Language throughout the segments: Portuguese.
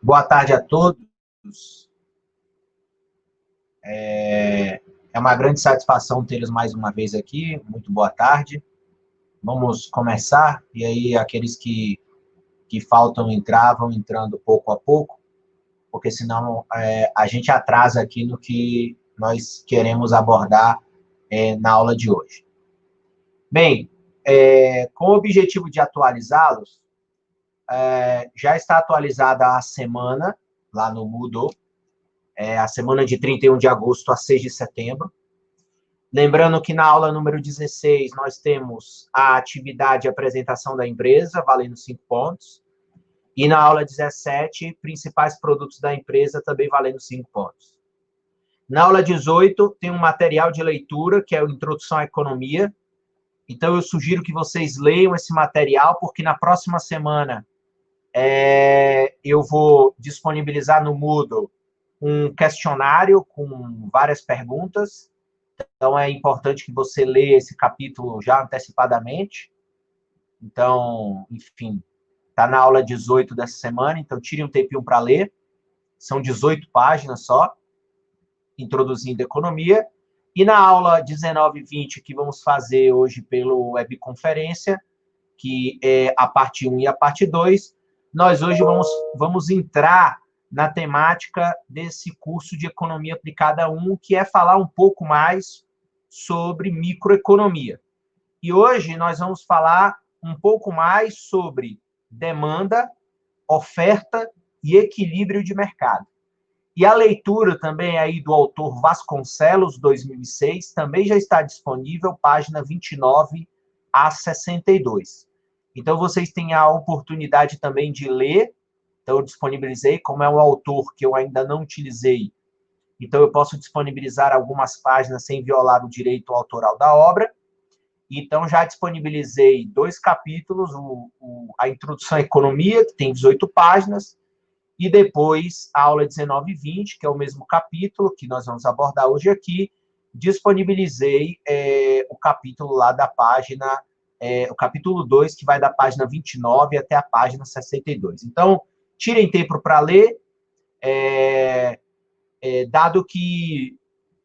Boa tarde a todos. É uma grande satisfação tê-los mais uma vez aqui. Muito boa tarde. Vamos começar. E aí, aqueles que faltam entrar, vão entrando pouco a pouco, porque senão a gente atrasa aqui no que nós queremos abordar na aula de hoje. Bem, com o objetivo de atualizá-los, já está atualizada a semana lá no Moodle, a semana de 31 de agosto a 6 de setembro. Lembrando que na aula número 16, nós temos a atividade de apresentação da empresa, valendo 5 pontos. E na aula 17, principais produtos da empresa, também valendo 5 pontos. Na aula 18, tem um material de leitura, que é a Introdução à Economia. Então, eu sugiro que vocês leiam esse material, porque na próxima semana eu vou disponibilizar no Moodle um questionário com várias perguntas. Então, é importante que você leia esse capítulo já antecipadamente. Então, enfim, está na aula 18 dessa semana, então tire um tempinho para ler. São 18 páginas só, introduzindo economia. E na aula 19 e 20, que vamos fazer hoje pelo webconferência, que é a parte 1 e a parte 2, nós hoje vamos entrar na temática desse curso de Economia Aplicada 1, que é falar um pouco mais sobre microeconomia. E hoje nós vamos falar um pouco mais sobre demanda, oferta e equilíbrio de mercado. E a leitura também aí do autor Vasconcelos, 2006, também já está disponível, página 29 a 62. Então, vocês têm a oportunidade também de ler. Então, eu disponibilizei, como é um autor que eu ainda não utilizei, então eu posso disponibilizar algumas páginas sem violar o direito autoral da obra. Então, já disponibilizei 2 capítulos, a Introdução à Economia, que tem 18 páginas, e depois a aula 19 e 20, que é o mesmo capítulo que nós vamos abordar hoje aqui, disponibilizei o capítulo lá da página, o capítulo 2, que vai da página 29 até a página 62. Então, tirem tempo para ler, dado que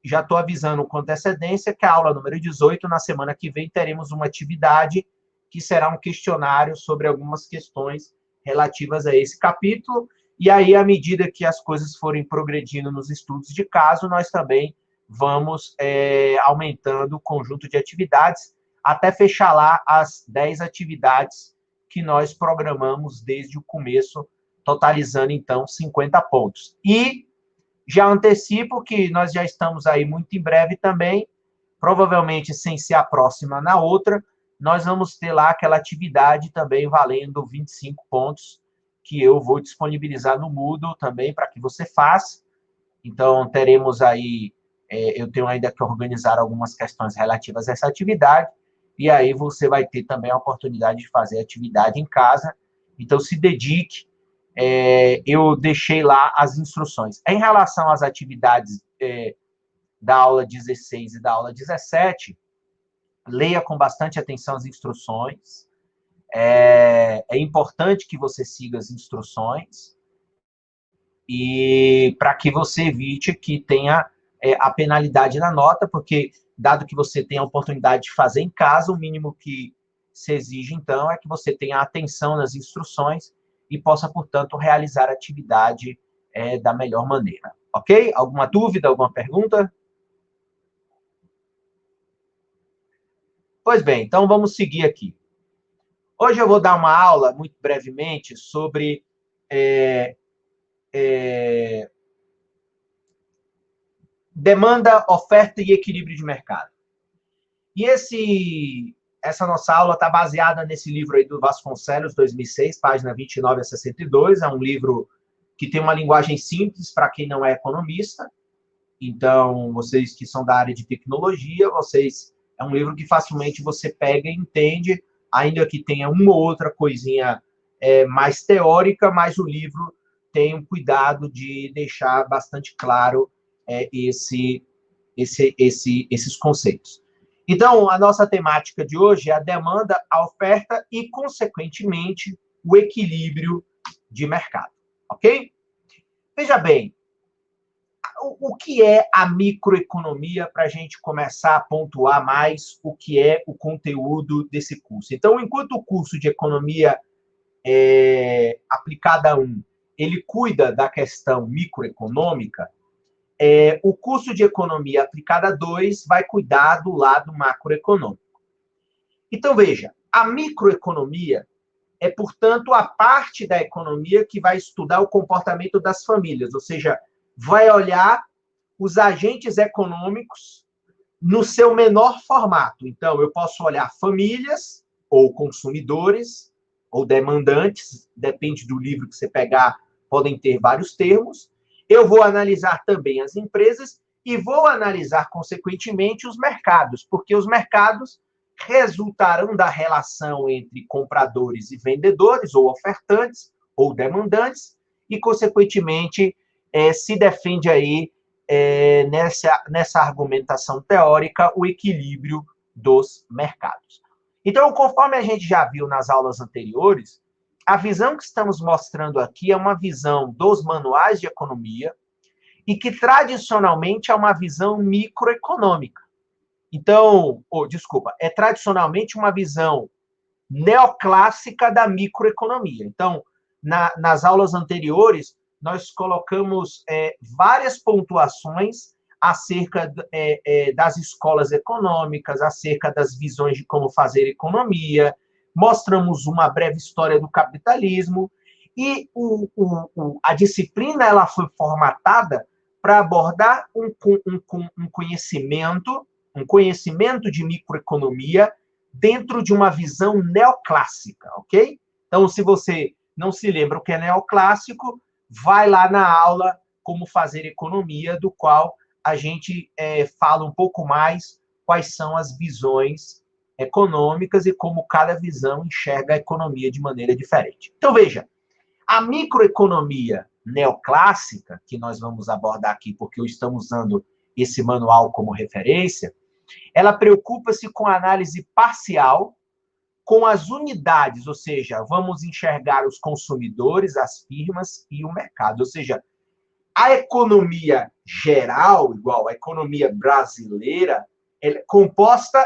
já estou avisando com antecedência que a aula número 18, na semana que vem, teremos uma atividade que será um questionário sobre algumas questões relativas a esse capítulo. E aí, à medida que as coisas forem progredindo nos estudos de caso, nós também vamos aumentando o conjunto de atividades até fechar lá as 10 atividades que nós programamos desde o começo, totalizando, então, 50 pontos. E já antecipo que nós já estamos aí muito em breve também, provavelmente sem ser a próxima na outra, nós vamos ter lá aquela atividade também valendo 25 pontos, que eu vou disponibilizar no Moodle também para que você faça. Então, teremos aí, eu tenho ainda que organizar algumas questões relativas a essa atividade, e aí você vai ter também a oportunidade de fazer atividade em casa. Então, se dedique. Eu deixei lá as instruções. Em relação às atividades da aula 16 e da aula 17, leia com bastante atenção as instruções. É importante que você siga as instruções e para que você evite que tenha a penalidade na nota, porque, dado que você tem a oportunidade de fazer em casa, o mínimo que se exige, então, é que você tenha atenção nas instruções e possa, portanto, realizar a atividade da melhor maneira. Ok? Alguma dúvida, alguma pergunta? Pois bem, então vamos seguir aqui. Hoje eu vou dar uma aula, muito brevemente, sobre demanda, oferta e equilíbrio de mercado. E essa nossa aula está baseada nesse livro aí do Vasconcelos, 2006, página 29 a 62. É um livro que tem uma linguagem simples para quem não é economista. Então, vocês que são da área de tecnologia, é um livro que facilmente você pega e entende, ainda que tenha uma ou outra coisinha mais teórica, mas o livro tem um cuidado de deixar bastante claro esses conceitos. Então, a nossa temática de hoje é a demanda, a oferta e, consequentemente, o equilíbrio de mercado. Ok? Veja bem, o que é a microeconomia para a gente começar a pontuar mais o que é o conteúdo desse curso. Então, enquanto o curso de economia aplicada 1, ele cuida da questão microeconômica, o curso de economia aplicada 2 vai cuidar do lado macroeconômico. Então, veja, a microeconomia é, portanto, a parte da economia que vai estudar o comportamento das famílias, ou seja, vai olhar os agentes econômicos no seu menor formato. Então, eu posso olhar famílias, ou consumidores, ou demandantes, depende do livro que você pegar, podem ter vários termos. Eu vou analisar também as empresas e vou analisar, consequentemente, os mercados, porque os mercados resultarão da relação entre compradores e vendedores, ou ofertantes, ou demandantes, e, consequentemente, se defende aí, nessa argumentação teórica, o equilíbrio dos mercados. Então, conforme a gente já viu nas aulas anteriores, a visão que estamos mostrando aqui é uma visão dos manuais de economia e que, tradicionalmente, é uma visão microeconômica. Então, desculpa, é tradicionalmente uma visão neoclássica da microeconomia. Então, nas aulas anteriores, nós colocamos várias pontuações acerca das escolas econômicas, acerca das visões de como fazer economia, mostramos uma breve história do capitalismo, e a disciplina ela foi formatada para abordar um conhecimento de microeconomia dentro de uma visão neoclássica, ok? Então, se você não se lembra o que é neoclássico, vai lá na aula Como Fazer Economia, do qual a gente fala um pouco mais quais são as visões econômicas e como cada visão enxerga a economia de maneira diferente. Então, veja, a microeconomia neoclássica, que nós vamos abordar aqui porque eu estamos usando esse manual como referência, ela preocupa-se com a análise parcial, com as unidades, ou seja, vamos enxergar os consumidores, as firmas e o mercado. Ou seja, a economia geral, igual a economia brasileira, ela é composta,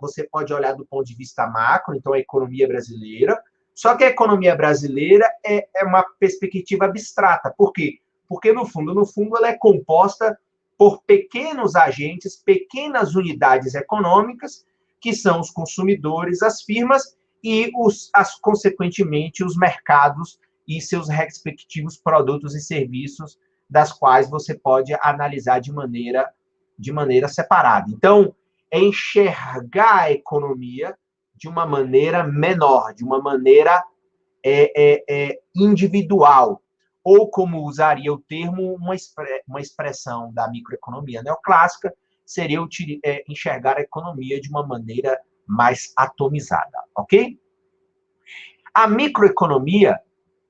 você pode olhar do ponto de vista macro, então a economia brasileira, só que a economia brasileira é uma perspectiva abstrata. Por quê? Porque, no fundo, ela é composta por pequenos agentes, pequenas unidades econômicas, que são os consumidores, as firmas e, consequentemente, os mercados e seus respectivos produtos e serviços, das quais você pode analisar de maneira separada. Então, é enxergar a economia de uma maneira menor, de uma maneira individual, ou, como usaria o termo, uma expressão da microeconomia neoclássica, seria enxergar a economia de uma maneira mais atomizada, ok? A microeconomia,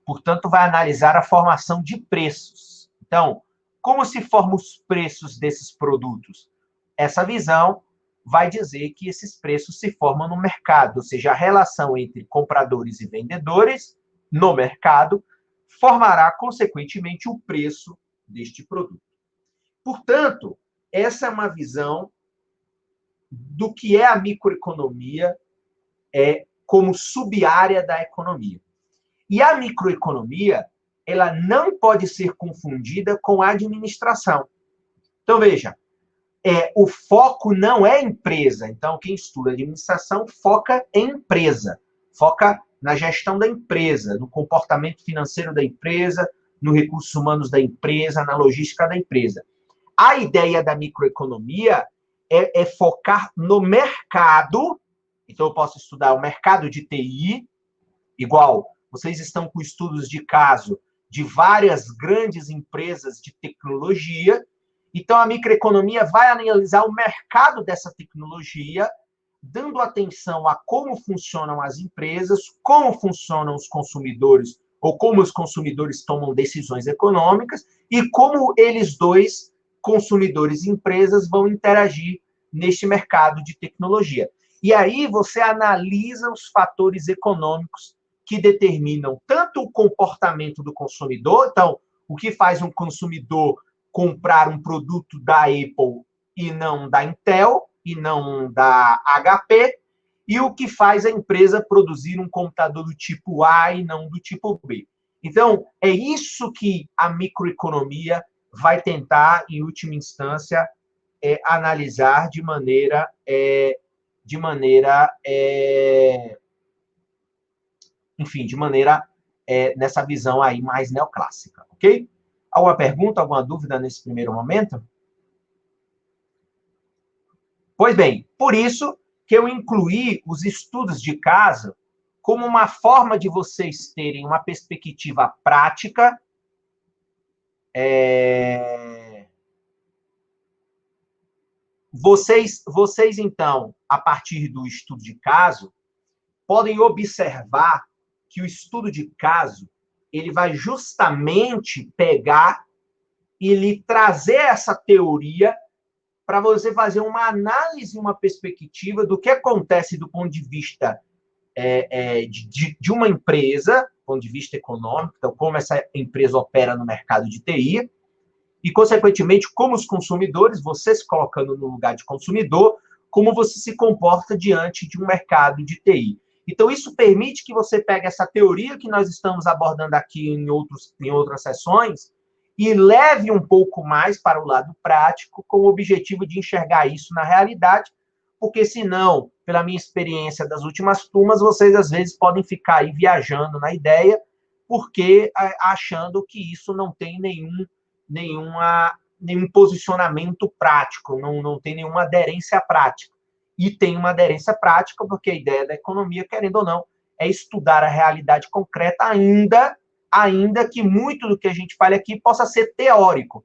portanto, vai analisar a formação de preços. Então, como se formam os preços desses produtos? Essa visão vai dizer que esses preços se formam no mercado, ou seja, a relação entre compradores e vendedores no mercado formará, consequentemente, o preço deste produto. Portanto, essa é uma visão do que é a microeconomia como sub-área da economia. E a microeconomia, ela não pode ser confundida com a administração. Então, veja, o foco não é empresa. Então, quem estuda administração foca em empresa, foca na gestão da empresa, no comportamento financeiro da empresa, nos recursos humanos da empresa, na logística da empresa. A ideia da microeconomia é focar no mercado. Então, eu posso estudar o mercado de TI, igual vocês estão com estudos de caso de várias grandes empresas de tecnologia. Então, a microeconomia vai analisar o mercado dessa tecnologia, dando atenção a como funcionam as empresas, como funcionam os consumidores, ou como os consumidores tomam decisões econômicas, e como eles dois, consumidores e empresas, vão interagir neste mercado de tecnologia. E aí você analisa os fatores econômicos que determinam tanto o comportamento do consumidor, então, o que faz um consumidor comprar um produto da Apple e não da Intel, e não da HP, e o que faz a empresa produzir um computador do tipo A e não do tipo B. Então, é isso que a microeconomia vai tentar, em última instância, analisar de maneira nessa visão aí mais neoclássica, ok? Alguma pergunta, alguma dúvida nesse primeiro momento? Pois bem, por isso que eu incluí os estudos de caso como uma forma de vocês terem uma perspectiva prática, Vocês, então, a partir do estudo de caso, podem observar que o estudo de caso ele vai justamente pegar e lhe trazer essa teoria para você fazer uma análise, uma perspectiva do que acontece do ponto de vista de uma empresa, do ponto de vista econômico, então, como essa empresa opera no mercado de TI, e, consequentemente, como os consumidores, você se colocando no lugar de consumidor, como você se comporta diante de um mercado de TI. Então, isso permite que você pegue essa teoria que nós estamos abordando aqui em outras sessões e leve um pouco mais para o lado prático, com o objetivo de enxergar isso na realidade, porque, senão, pela minha experiência das últimas turmas, vocês, às vezes, podem ficar aí viajando na ideia, porque achando que isso não tem nenhum posicionamento prático, não tem nenhuma aderência prática. E tem uma aderência prática, porque a ideia da economia, querendo ou não, é estudar a realidade concreta, ainda que muito do que a gente fale aqui possa ser teórico,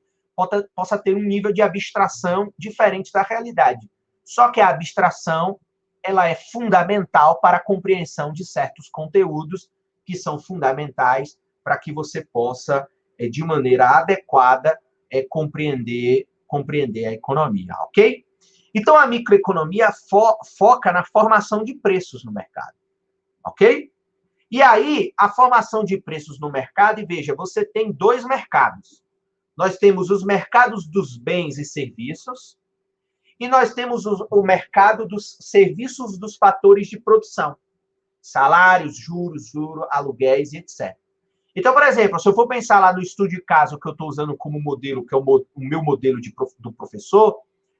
possa ter um nível de abstração diferente da realidade. Só que a abstração ela é fundamental para a compreensão de certos conteúdos que são fundamentais para que você possa de maneira adequada, compreender a economia, ok? Então, a microeconomia foca na formação de preços no mercado, ok? E aí, a formação de preços no mercado, e veja, você tem dois mercados. Nós temos os mercados dos bens e serviços, e nós temos o mercado dos serviços dos fatores de produção, salários, juros, aluguéis e etc. Então, por exemplo, se eu for pensar lá no estudo de caso que eu estou usando como modelo, que é o meu modelo do professor,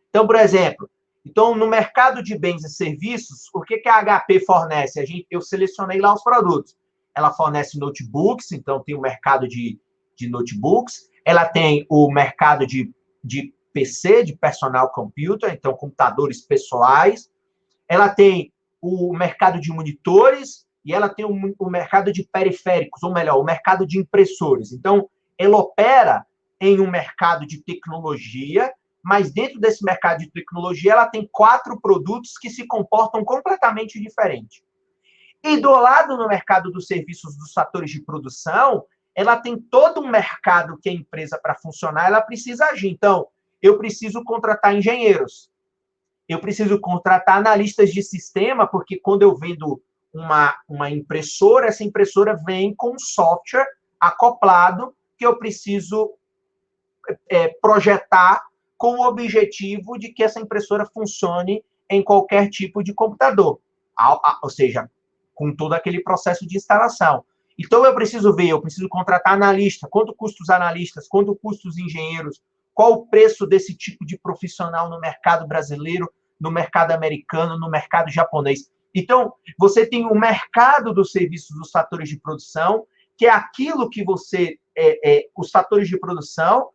então, por exemplo, no mercado de bens e serviços, o que a HP fornece? Eu selecionei lá os produtos. Ela fornece notebooks, então tem o mercado de notebooks, ela tem o mercado de PC, de personal computer, então computadores pessoais, ela tem o mercado de monitores, e ela tem o mercado de periféricos, ou melhor, o mercado de impressores. Então, ela opera em um mercado de tecnologia, mas dentro desse mercado de tecnologia, ela tem 4 produtos que se comportam completamente diferente. E do lado no mercado dos serviços dos fatores de produção, ela tem todo um mercado que a empresa, para funcionar, ela precisa agir. Então, eu preciso contratar engenheiros, eu preciso contratar analistas de sistema, porque quando eu vendo uma impressora, essa impressora vem com um software acoplado que eu preciso projetar com o objetivo de que essa impressora funcione em qualquer tipo de computador, ou seja, com todo aquele processo de instalação. Então, eu preciso contratar analista, quanto custa os analistas, quanto custa os engenheiros, qual o preço desse tipo de profissional no mercado brasileiro, no mercado americano, no mercado japonês. Então, você tem o mercado dos serviços dos fatores de produção, que é aquilo que os fatores de produção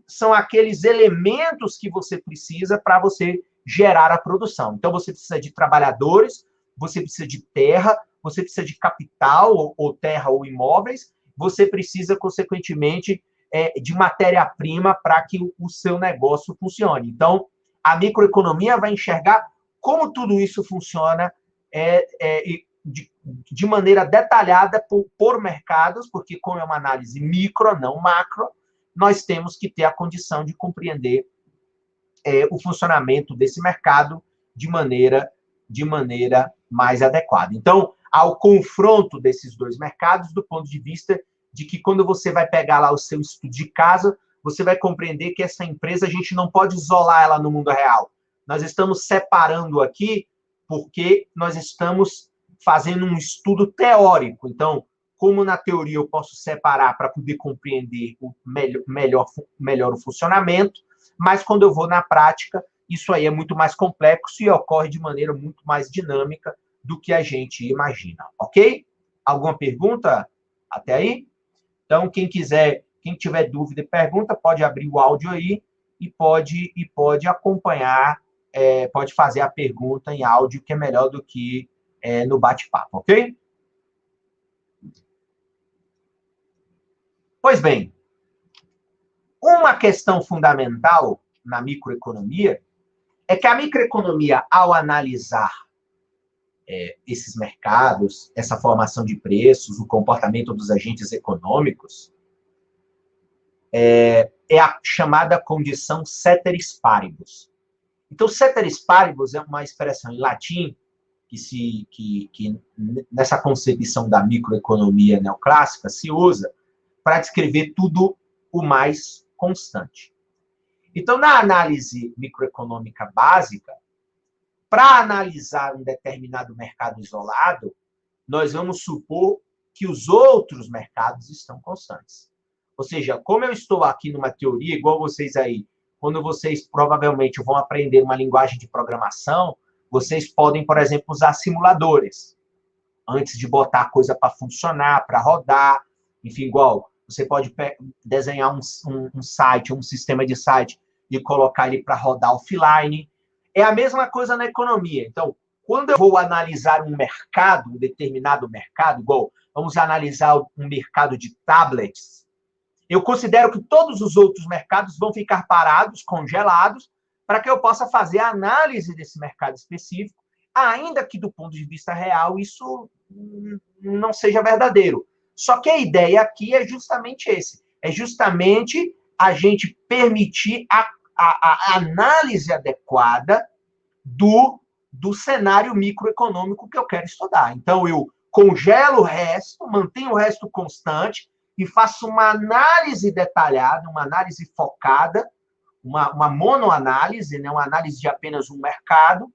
são aqueles elementos que você precisa para você gerar a produção. Então, você precisa de trabalhadores, você precisa de terra, você precisa de capital, ou terra ou imóveis, você precisa, consequentemente, de matéria-prima para que o seu negócio funcione. Então, a microeconomia vai enxergar como tudo isso funciona de maneira detalhada por mercados, porque como é uma análise micro, não macro, nós temos que ter a condição de compreender o funcionamento desse mercado de maneira mais adequada. Então, ao confronto desses dois mercados do ponto de vista de que quando você vai pegar lá o seu estudo de caso, você vai compreender que essa empresa a gente não pode isolar ela no mundo real. Nós estamos separando aqui porque nós estamos fazendo um estudo teórico. Então, como na teoria eu posso separar para poder compreender melhor o funcionamento, mas quando eu vou na prática, isso aí é muito mais complexo e ocorre de maneira muito mais dinâmica do que a gente imagina, ok? Alguma pergunta até aí? Então, quem tiver dúvida e pergunta, pode abrir o áudio aí e pode acompanhar, pode fazer a pergunta em áudio, que é melhor do que no bate-papo, ok? Pois bem, uma questão fundamental na microeconomia é que a microeconomia, ao analisar esses mercados, essa formação de preços, o comportamento dos agentes econômicos, é a chamada condição ceteris paribus. Então, ceteris paribus é uma expressão em latim que nessa concepção da microeconomia neoclássica se usa para descrever tudo o mais constante. Então, na análise microeconômica básica, para analisar um determinado mercado isolado, nós vamos supor que os outros mercados estão constantes. Ou seja, como eu estou aqui numa teoria, igual vocês aí, quando vocês provavelmente vão aprender uma linguagem de programação, vocês podem, por exemplo, usar simuladores, antes de botar a coisa para funcionar, para rodar, enfim, igual, você pode desenhar um site, um sistema de site, e colocar ele para rodar offline. É a mesma coisa na economia. Então, quando eu vou analisar um mercado, um determinado mercado, igual vamos analisar um mercado de tablets, eu considero que todos os outros mercados vão ficar parados, congelados, para que eu possa fazer a análise desse mercado específico, ainda que do ponto de vista real isso não seja verdadeiro. Só que a ideia aqui é justamente esse, é justamente a gente permitir a análise adequada do cenário microeconômico que eu quero estudar. Então, eu congelo o resto, mantenho o resto constante e faço uma análise detalhada, uma análise focada, uma monoanálise, né, uma análise de apenas um mercado,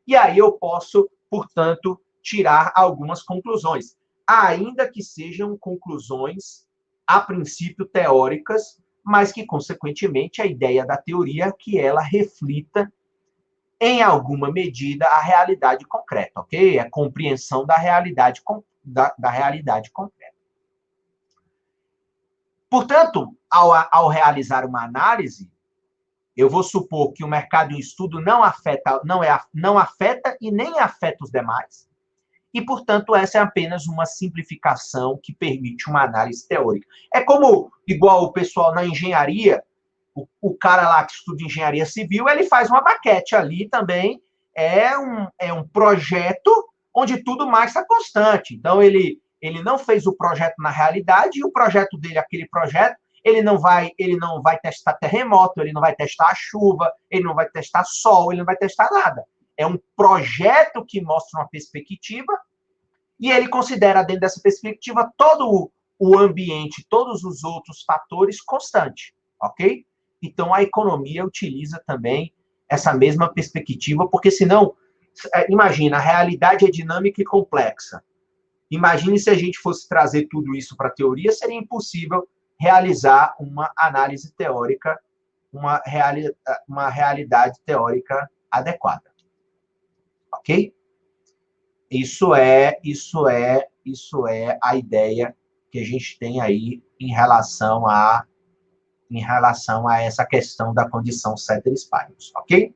e aí eu posso, portanto, tirar algumas conclusões, ainda que sejam conclusões, a princípio, teóricas, mas que, consequentemente, a ideia da teoria é que ela reflita, em alguma medida, a realidade concreta, ok? A compreensão da realidade, da realidade concreta. Portanto, ao realizar uma análise, eu vou supor que o mercado em estudo não afeta e nem afeta os demais, e, portanto, essa é apenas uma simplificação que permite uma análise teórica. É como, igual o pessoal na engenharia, o cara lá que estuda engenharia civil, ele faz uma maquete ali também, é um projeto onde tudo mais está constante. Então, ele não fez o projeto na realidade, e o projeto dele, aquele projeto, ele não vai testar terremoto, ele não vai testar a chuva, ele não vai testar sol, ele não vai testar nada. É um projeto que mostra uma perspectiva e ele considera, dentro dessa perspectiva, todo o ambiente, todos os outros fatores constantes, ok? Então, a economia utiliza também essa mesma perspectiva, porque senão, imagina, a realidade é dinâmica e complexa. Imagine se a gente fosse trazer tudo isso para a teoria, seria impossível realizar uma análise teórica, uma realidade teórica adequada. Ok? Isso é a ideia que a gente tem aí em relação a essa questão da condição ceteris paribus, ok?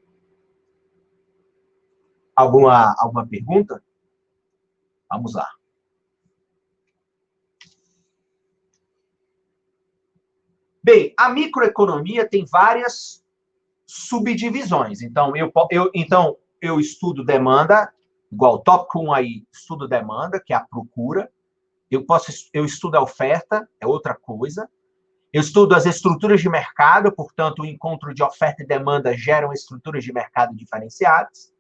Alguma pergunta? Vamos lá. Bem, a microeconomia tem várias subdivisões. Então, eu estudo demanda, igual o tópico 1 aí, estudo demanda, que é a procura. Eu estudo a oferta, é outra coisa. Eu estudo as estruturas de mercado, portanto, o encontro de oferta e demanda geram estruturas de mercado diferenciadas.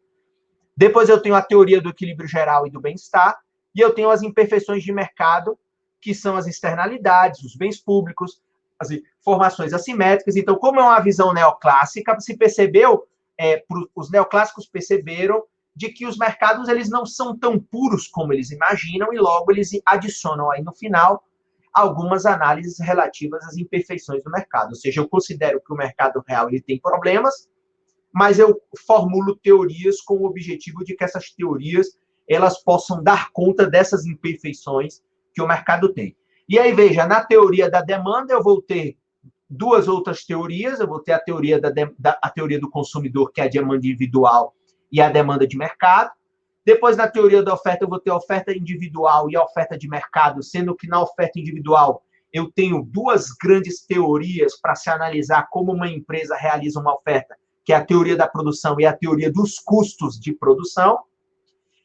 Depois eu tenho a teoria do equilíbrio geral e do bem-estar, e eu tenho as imperfeições de mercado, que são as externalidades, os bens públicos, as informações assimétricas. Então, como é uma visão neoclássica, se percebeu, os neoclássicos perceberam de que os mercados eles não são tão puros como eles imaginam e logo eles adicionam aí no final algumas análises relativas às imperfeições do mercado. Ou seja, eu considero que o mercado real ele tem problemas, mas eu formulo teorias com o objetivo de que essas teorias elas possam dar conta dessas imperfeições que o mercado tem. E aí, veja, na teoria da demanda, eu vou ter duas outras teorias. Eu vou ter a teoria, a teoria do consumidor, que é a demanda individual, e a demanda de mercado. Depois, na teoria da oferta, eu vou ter a oferta individual e a oferta de mercado, sendo que na oferta individual eu tenho duas grandes teorias para se analisar como uma empresa realiza uma oferta, que é a teoria da produção e a teoria dos custos de produção.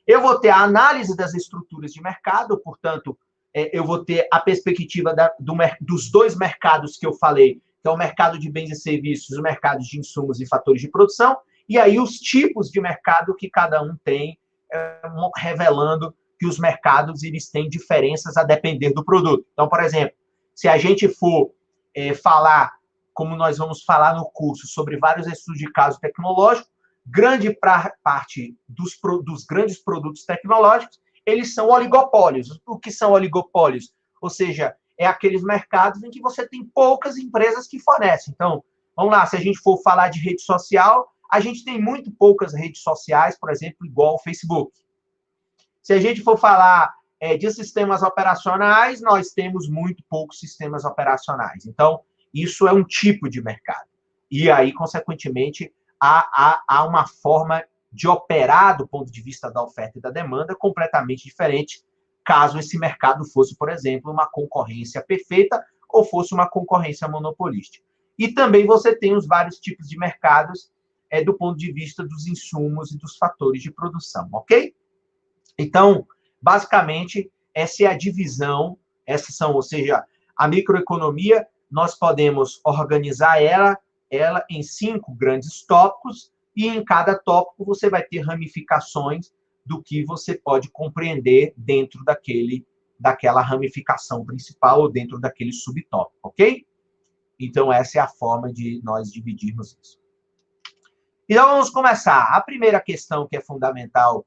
Eu vou ter a análise das estruturas de mercado, portanto, eu vou ter a perspectiva dos dois mercados que eu falei, que é o mercado de bens e serviços, os mercados de insumos e fatores de produção, e aí os tipos de mercado que cada um tem, revelando que os mercados eles têm diferenças a depender do produto. Então, por exemplo, se a gente for falar, como nós vamos falar no curso, sobre vários estudos de caso tecnológico, grande parte dos grandes produtos tecnológicos, eles são oligopólios. O que são oligopólios? Ou seja, é aqueles mercados em que você tem poucas empresas que fornecem. Então, vamos lá, se a gente for falar de rede social, a gente tem muito poucas redes sociais, por exemplo, igual o Facebook. Se a gente for falar de sistemas operacionais, nós temos muito poucos sistemas operacionais. Então, isso é um tipo de mercado. E aí, consequentemente, há uma forma de operar do ponto de vista da oferta e da demanda completamente diferente, caso esse mercado fosse, por exemplo, uma concorrência perfeita ou fosse uma concorrência monopolística. E também você tem os vários tipos de mercados do ponto de vista dos insumos e dos fatores de produção, ok? Então, basicamente, essa é a divisão, ou seja, a microeconomia, nós podemos organizar ela em 5 grandes tópicos, e em cada tópico você vai ter ramificações do que você pode compreender dentro daquela ramificação principal ou dentro daquele subtópico, ok? Então, essa é a forma de nós dividirmos isso. Então, vamos começar. A primeira questão que é fundamental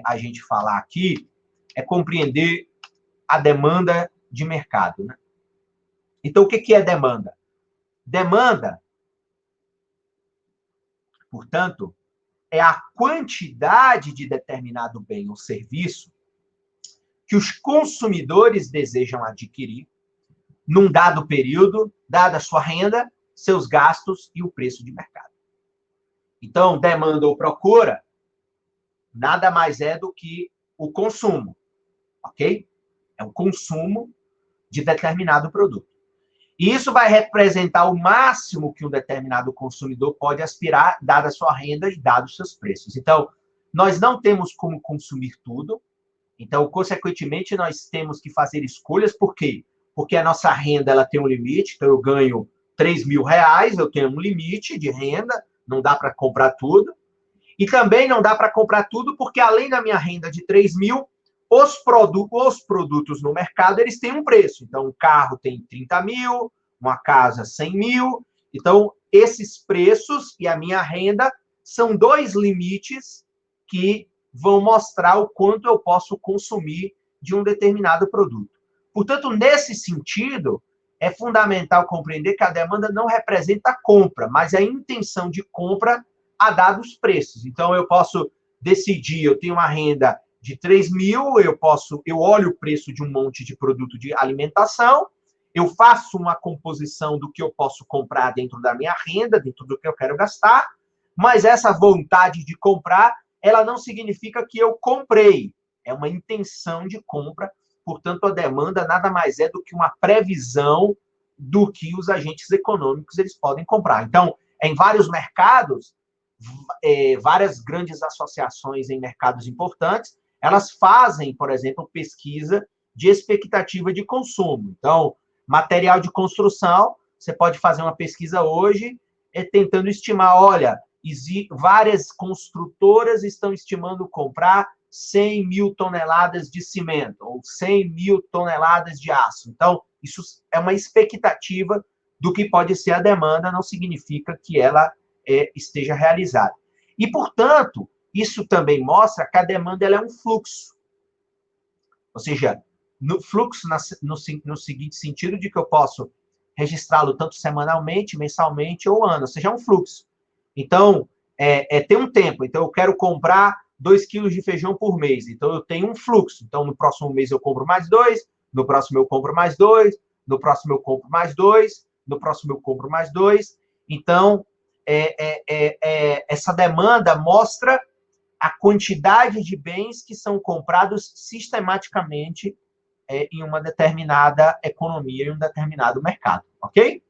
a gente falar aqui é compreender a demanda de mercado, né? Então, o que é demanda? Demanda, portanto, é a quantidade de determinado bem ou serviço que os consumidores desejam adquirir num dado período, dada a sua renda, seus gastos e o preço de mercado. Então, demanda ou procura nada mais é do que o consumo, ok? É o consumo de determinado produto. E isso vai representar o máximo que um determinado consumidor pode aspirar, dada a sua renda e dados os seus preços. Então, nós não temos como consumir tudo. Então, consequentemente, nós temos que fazer escolhas. Por quê? Porque a nossa renda ela tem um limite. Então, eu ganho R$3.000, eu tenho um limite de renda, não dá para comprar tudo. E também não dá para comprar tudo, porque além da minha renda de 3.000, os produtos no mercado, eles têm um preço. Então, um carro tem 30.000, uma casa 100.000. Então, esses preços e a minha renda são 2 limites que vão mostrar o quanto eu posso consumir de um determinado produto. Portanto, nesse sentido, é fundamental compreender que a demanda não representa a compra, mas a intenção de compra a dados preços. Então, eu posso decidir, eu tenho uma renda de 3.000, eu olho o preço de um monte de produto de alimentação, eu faço uma composição do que eu posso comprar dentro da minha renda, dentro do que eu quero gastar, mas essa vontade de comprar, ela não significa que eu comprei, é uma intenção de compra, portanto, a demanda nada mais é do que uma previsão do que os agentes econômicos eles podem comprar. Então, em vários mercados, várias grandes associações em mercados importantes, elas fazem, por exemplo, pesquisa de expectativa de consumo. Então, material de construção, você pode fazer uma pesquisa hoje tentando estimar, olha, várias construtoras estão estimando comprar 100 mil toneladas de cimento, ou 100 mil toneladas de aço. Então, isso é uma expectativa do que pode ser a demanda, não significa que ela esteja realizada. E, portanto, isso também mostra que a demanda ela é um fluxo. Ou seja, no fluxo no seguinte sentido de que eu posso registrá-lo tanto semanalmente, mensalmente ou ano, ou seja, é um fluxo. Então, tem um tempo. Então, eu quero comprar 2 quilos de feijão por mês. Então, eu tenho um fluxo. Então, no próximo mês eu compro mais 2, no próximo eu compro mais 2, no próximo eu compro mais 2, no próximo eu compro mais 2. Então, essa demanda mostra a quantidade de bens que são comprados sistematicamente em uma determinada economia, em um determinado mercado, ok?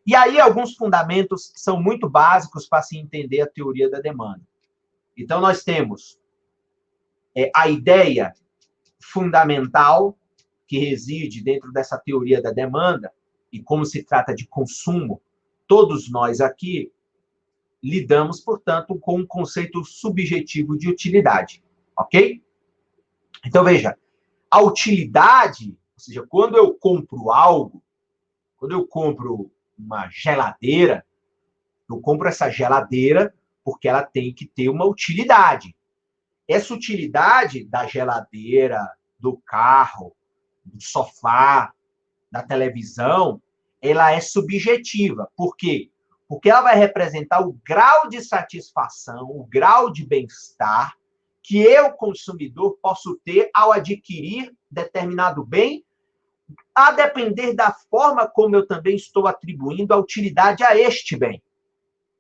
E aí, alguns fundamentos que são muito básicos para se entender a teoria da demanda. Então, nós temos a ideia fundamental que reside dentro dessa teoria da demanda, e como se trata de consumo, todos nós aqui lidamos, portanto, com um conceito subjetivo de utilidade, ok? Então, veja, a utilidade, ou seja, quando eu compro algo, quando eu compro uma geladeira, eu compro essa geladeira porque ela tem que ter uma utilidade. Essa utilidade da geladeira, do carro, do sofá, da televisão, ela é subjetiva. Por quê? Porque ela vai representar o grau de satisfação, o grau de bem-estar que eu, consumidor, posso ter ao adquirir determinado bem, a depender da forma como eu também estou atribuindo a utilidade a este bem.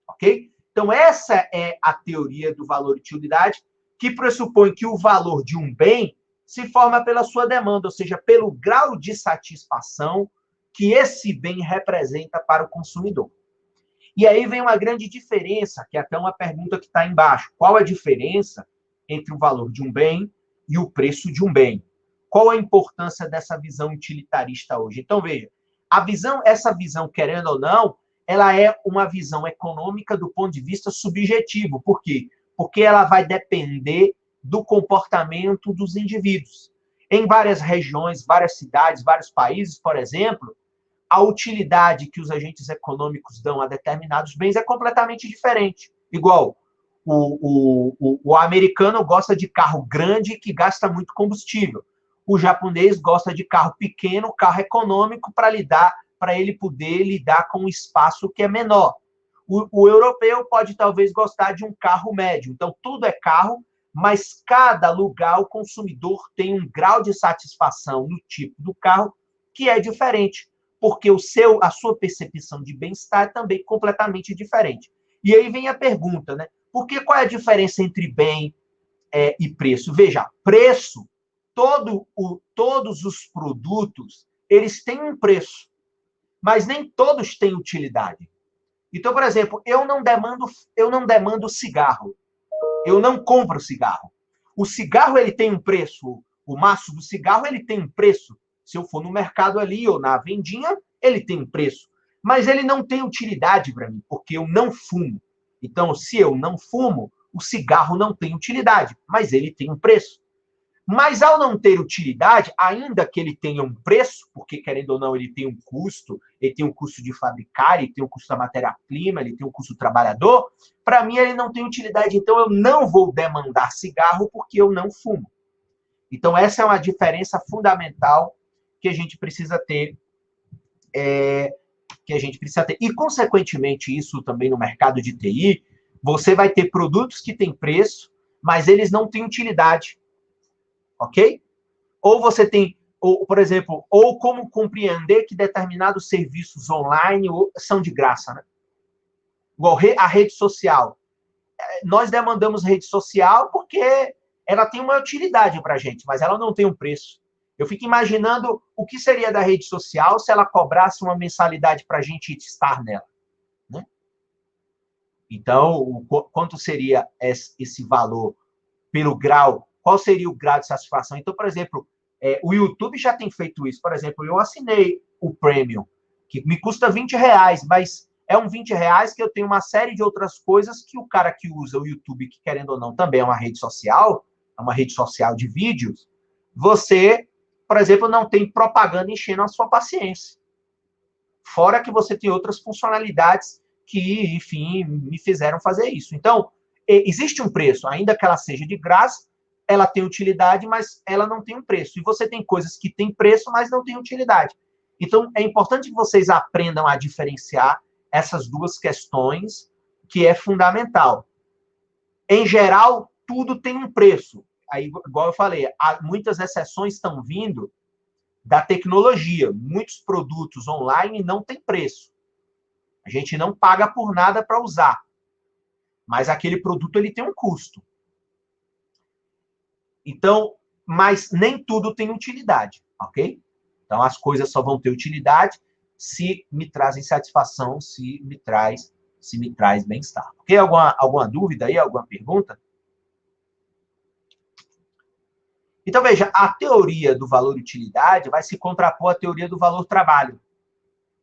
Ok? Então, essa é a teoria do valor e utilidade, que pressupõe que o valor de um bem se forma pela sua demanda, ou seja, pelo grau de satisfação que esse bem representa para o consumidor. E aí vem uma grande diferença, que é até uma pergunta que está embaixo. Qual a diferença entre o valor de um bem e o preço de um bem? Qual a importância dessa visão utilitarista hoje? Então, veja, essa visão, querendo ou não, ela é uma visão econômica do ponto de vista subjetivo. Por quê? Porque ela vai depender do comportamento dos indivíduos. Em várias regiões, várias cidades, vários países, por exemplo, a utilidade que os agentes econômicos dão a determinados bens é completamente diferente. Igual, o americano gosta de carro grande que gasta muito combustível. O japonês gosta de carro pequeno, carro econômico, para ele poder lidar com um espaço que é menor. O europeu pode talvez gostar de um carro médio. Então, tudo é carro, mas cada lugar, o consumidor tem um grau de satisfação no tipo do carro que é diferente, porque a sua percepção de bem-estar é também completamente diferente. E aí vem a pergunta, né? Qual é a diferença entre bem e preço? Veja, preço, todos os produtos, eles têm um preço, mas nem todos têm utilidade. Então, por exemplo, eu não demando cigarro. Eu não compro cigarro. O cigarro, ele tem um preço. O maço do cigarro, ele tem um preço. Se eu for no mercado ali ou na vendinha, ele tem um preço. Mas ele não tem utilidade para mim, porque eu não fumo. Então, se eu não fumo, o cigarro não tem utilidade, mas ele tem um preço. Mas ao não ter utilidade, ainda que ele tenha um preço, porque querendo ou não, ele tem um custo de fabricar, ele tem um custo da matéria-prima, ele tem um custo do trabalhador, para mim ele não tem utilidade, então eu não vou demandar cigarro porque eu não fumo. Então essa é uma diferença fundamental que a gente precisa ter, E, consequentemente, isso também no mercado de TI, você vai ter produtos que têm preço, mas eles não têm utilidade. Ok? Ou você tem, por exemplo, ou como compreender que determinados serviços online são de graça, né? Igual a rede social. Nós demandamos rede social porque ela tem uma utilidade para a gente, mas ela não tem um preço. Eu fico imaginando o que seria da rede social se ela cobrasse uma mensalidade para a gente estar nela, né? Então, quanto seria esse valor pelo grau? Qual seria o grau de satisfação? Então, por exemplo, o YouTube já tem feito isso. Por exemplo, eu assinei o Premium, que me custa R$20, mas é um 20 reais que eu tenho uma série de outras coisas que o cara que usa o YouTube, que querendo ou não, também é uma rede social de vídeos, você, por exemplo, não tem propaganda enchendo a sua paciência. Fora que você tem outras funcionalidades que, enfim, me fizeram fazer isso. Então, existe um preço, ainda que ela seja de graça, ela tem utilidade, mas ela não tem um preço. E você tem coisas que têm preço, mas não têm utilidade. Então, é importante que vocês aprendam a diferenciar essas duas questões, que é fundamental. Em geral, tudo tem um preço. Aí, igual eu falei, muitas exceções estão vindo da tecnologia. Muitos produtos online não têm preço. A gente não paga por nada para usar. Mas aquele produto ele tem um custo. Então, mas nem tudo tem utilidade, ok? Então, as coisas só vão ter utilidade se me trazem satisfação, se me traz bem-estar. Ok? Alguma dúvida aí? Alguma pergunta? Então, veja, a teoria do valor-utilidade vai se contrapor à teoria do valor-trabalho.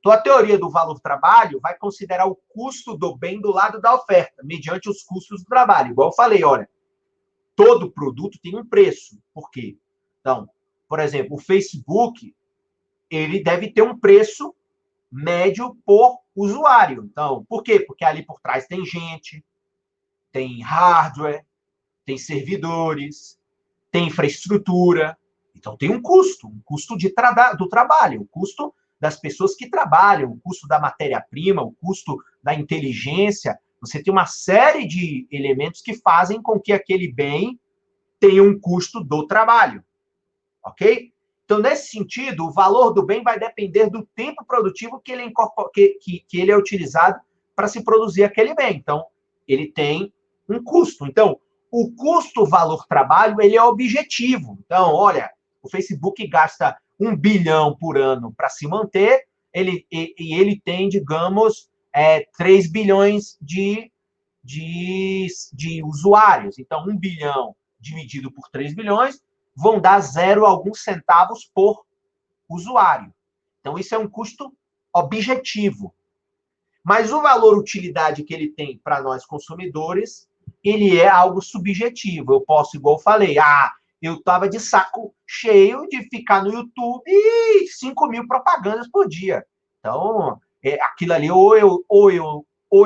Então, a teoria do valor-trabalho vai considerar o custo do bem do lado da oferta, mediante os custos do trabalho. Igual eu falei, olha, todo produto tem um preço. Por quê? Então, por exemplo, o Facebook, ele deve ter um preço médio por usuário. Então, por quê? Porque ali por trás tem gente, tem hardware, tem servidores, tem infraestrutura. Então, tem um custo do trabalho, o custo das pessoas que trabalham, o custo da matéria-prima, o custo da inteligência. Você tem uma série de elementos que fazem com que aquele bem tenha um custo do trabalho. Ok? Então, nesse sentido, o valor do bem vai depender do tempo produtivo que ele é utilizado para se produzir aquele bem. Então, ele tem um custo. Então, o custo-valor-trabalho, ele é objetivo. Então, olha, o Facebook gasta 1 bilhão por ano para se manter, ele tem, digamos, 3 bilhões de usuários. Então, 1 bilhão dividido por 3 bilhões vão dar 0 alguns centavos por usuário. Então, isso é um custo objetivo. Mas o valor-utilidade que ele tem para nós consumidores, ele é algo subjetivo. Eu posso, igual eu falei, eu estava de saco cheio de ficar no YouTube e 5 mil propagandas por dia. Então, aquilo ali, ou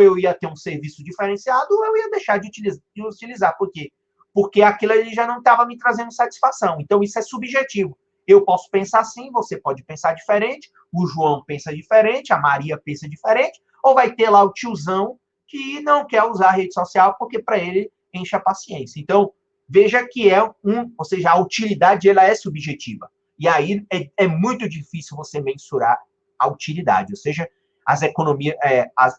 eu ia ter um serviço diferenciado, ou eu ia deixar de utilizar. Por quê? Porque aquilo ali já não estava me trazendo satisfação. Então, isso é subjetivo. Eu posso pensar assim, você pode pensar diferente, o João pensa diferente, a Maria pensa diferente, ou vai ter lá o tiozão que não quer usar a rede social porque para ele enche a paciência. Então, veja que ou seja, a utilidade ela é subjetiva. E aí é muito difícil você mensurar a utilidade. Ou seja,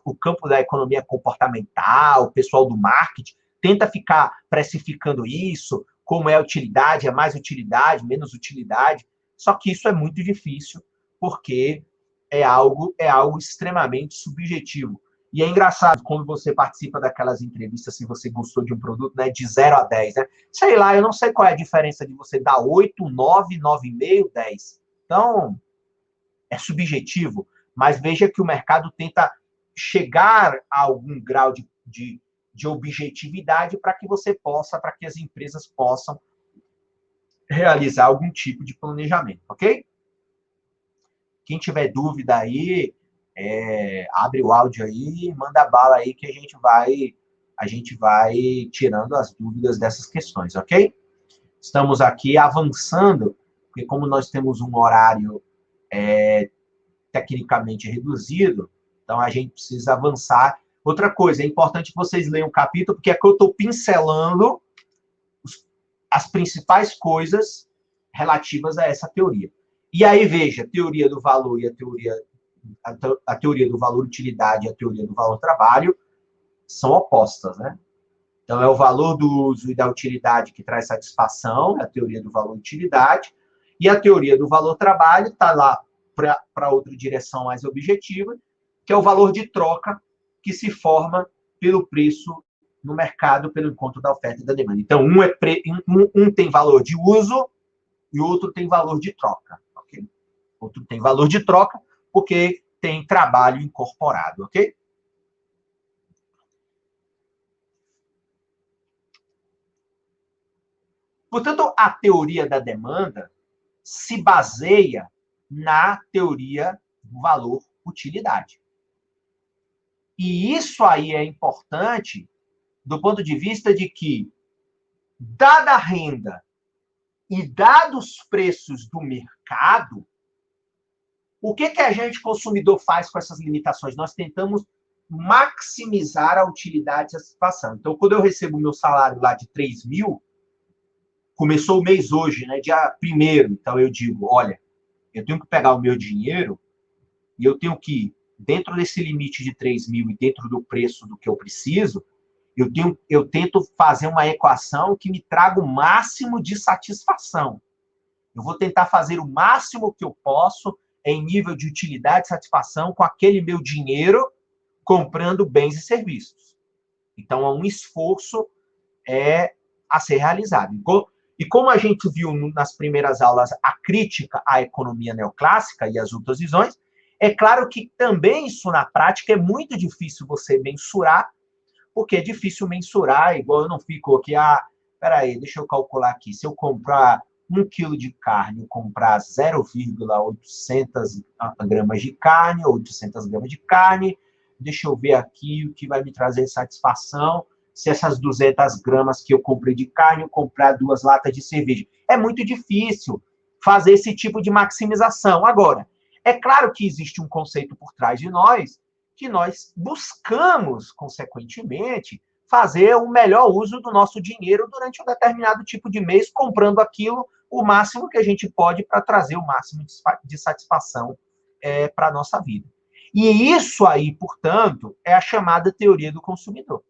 o campo da economia comportamental, o pessoal do marketing, tenta ficar precificando isso, como é a utilidade, é mais utilidade, menos utilidade. Só que isso é muito difícil, porque é algo extremamente subjetivo. E é engraçado quando você participa daquelas entrevistas, se você gostou de um produto, né, de 0 a 10, né? Sei lá, eu não sei qual é a diferença de você dar 8, 9, 9,5, 10. Então, é subjetivo, mas veja que o mercado tenta chegar a algum grau de objetividade para que as empresas possam realizar algum tipo de planejamento, ok? Quem tiver dúvida aí, abre o áudio aí, manda bala aí que a gente vai tirando as dúvidas dessas questões, ok? Estamos aqui avançando, porque como nós temos um horário tecnicamente reduzido, então a gente precisa avançar. Outra coisa, é importante que vocês leiam o capítulo, porque é que eu estou pincelando as principais coisas relativas a essa teoria. E aí, veja, a teoria do valor e a teoria do valor-utilidade e a teoria do valor-trabalho são opostas, né? Então, é o valor do uso e da utilidade que traz satisfação, a teoria do valor-utilidade, e a teoria do valor-trabalho está lá para outra direção mais objetiva, que é o valor de troca que se forma pelo preço no mercado, pelo encontro da oferta e da demanda. Então, um tem valor de uso e o outro tem valor de troca. Okay? Outro tem valor de troca porque tem trabalho incorporado. Ok? Portanto, a teoria da demanda se baseia na teoria do valor-utilidade. E isso aí é importante do ponto de vista de que, dada a renda e dados os preços do mercado, o que a gente, consumidor, faz com essas limitações? Nós tentamos maximizar a utilidade da satisfação. Então, quando eu recebo o meu salário lá de 3 mil, começou o mês hoje, né, dia 1º, então eu digo, olha, eu tenho que pegar o meu dinheiro e eu tenho que, dentro desse limite de 3 mil e dentro do preço do que eu preciso, eu tento fazer uma equação que me traga o máximo de satisfação. Eu vou tentar fazer o máximo que eu posso em nível de utilidade e satisfação com aquele meu dinheiro comprando bens e serviços. Então, é um esforço a ser realizado. E como a gente viu nas primeiras aulas a crítica à economia neoclássica e às outras visões, é claro que também isso na prática é muito difícil você mensurar, porque é difícil mensurar, igual eu não fico aqui, peraí, deixa eu calcular aqui, se eu comprar 1 quilo de carne, eu comprar 0,800 gramas de carne, 800 gramas de carne, deixa eu ver aqui o que vai me trazer satisfação, se essas 200 gramas que eu comprei de carne, eu comprar 2 latas de cerveja. É muito difícil fazer esse tipo de maximização. Agora, é claro que existe um conceito por trás de nós, que nós buscamos, consequentemente, fazer o melhor uso do nosso dinheiro durante um determinado tipo de mês, comprando aquilo o máximo que a gente pode para trazer o máximo de satisfação para a nossa vida. E isso aí, portanto, é a chamada teoria do consumidor.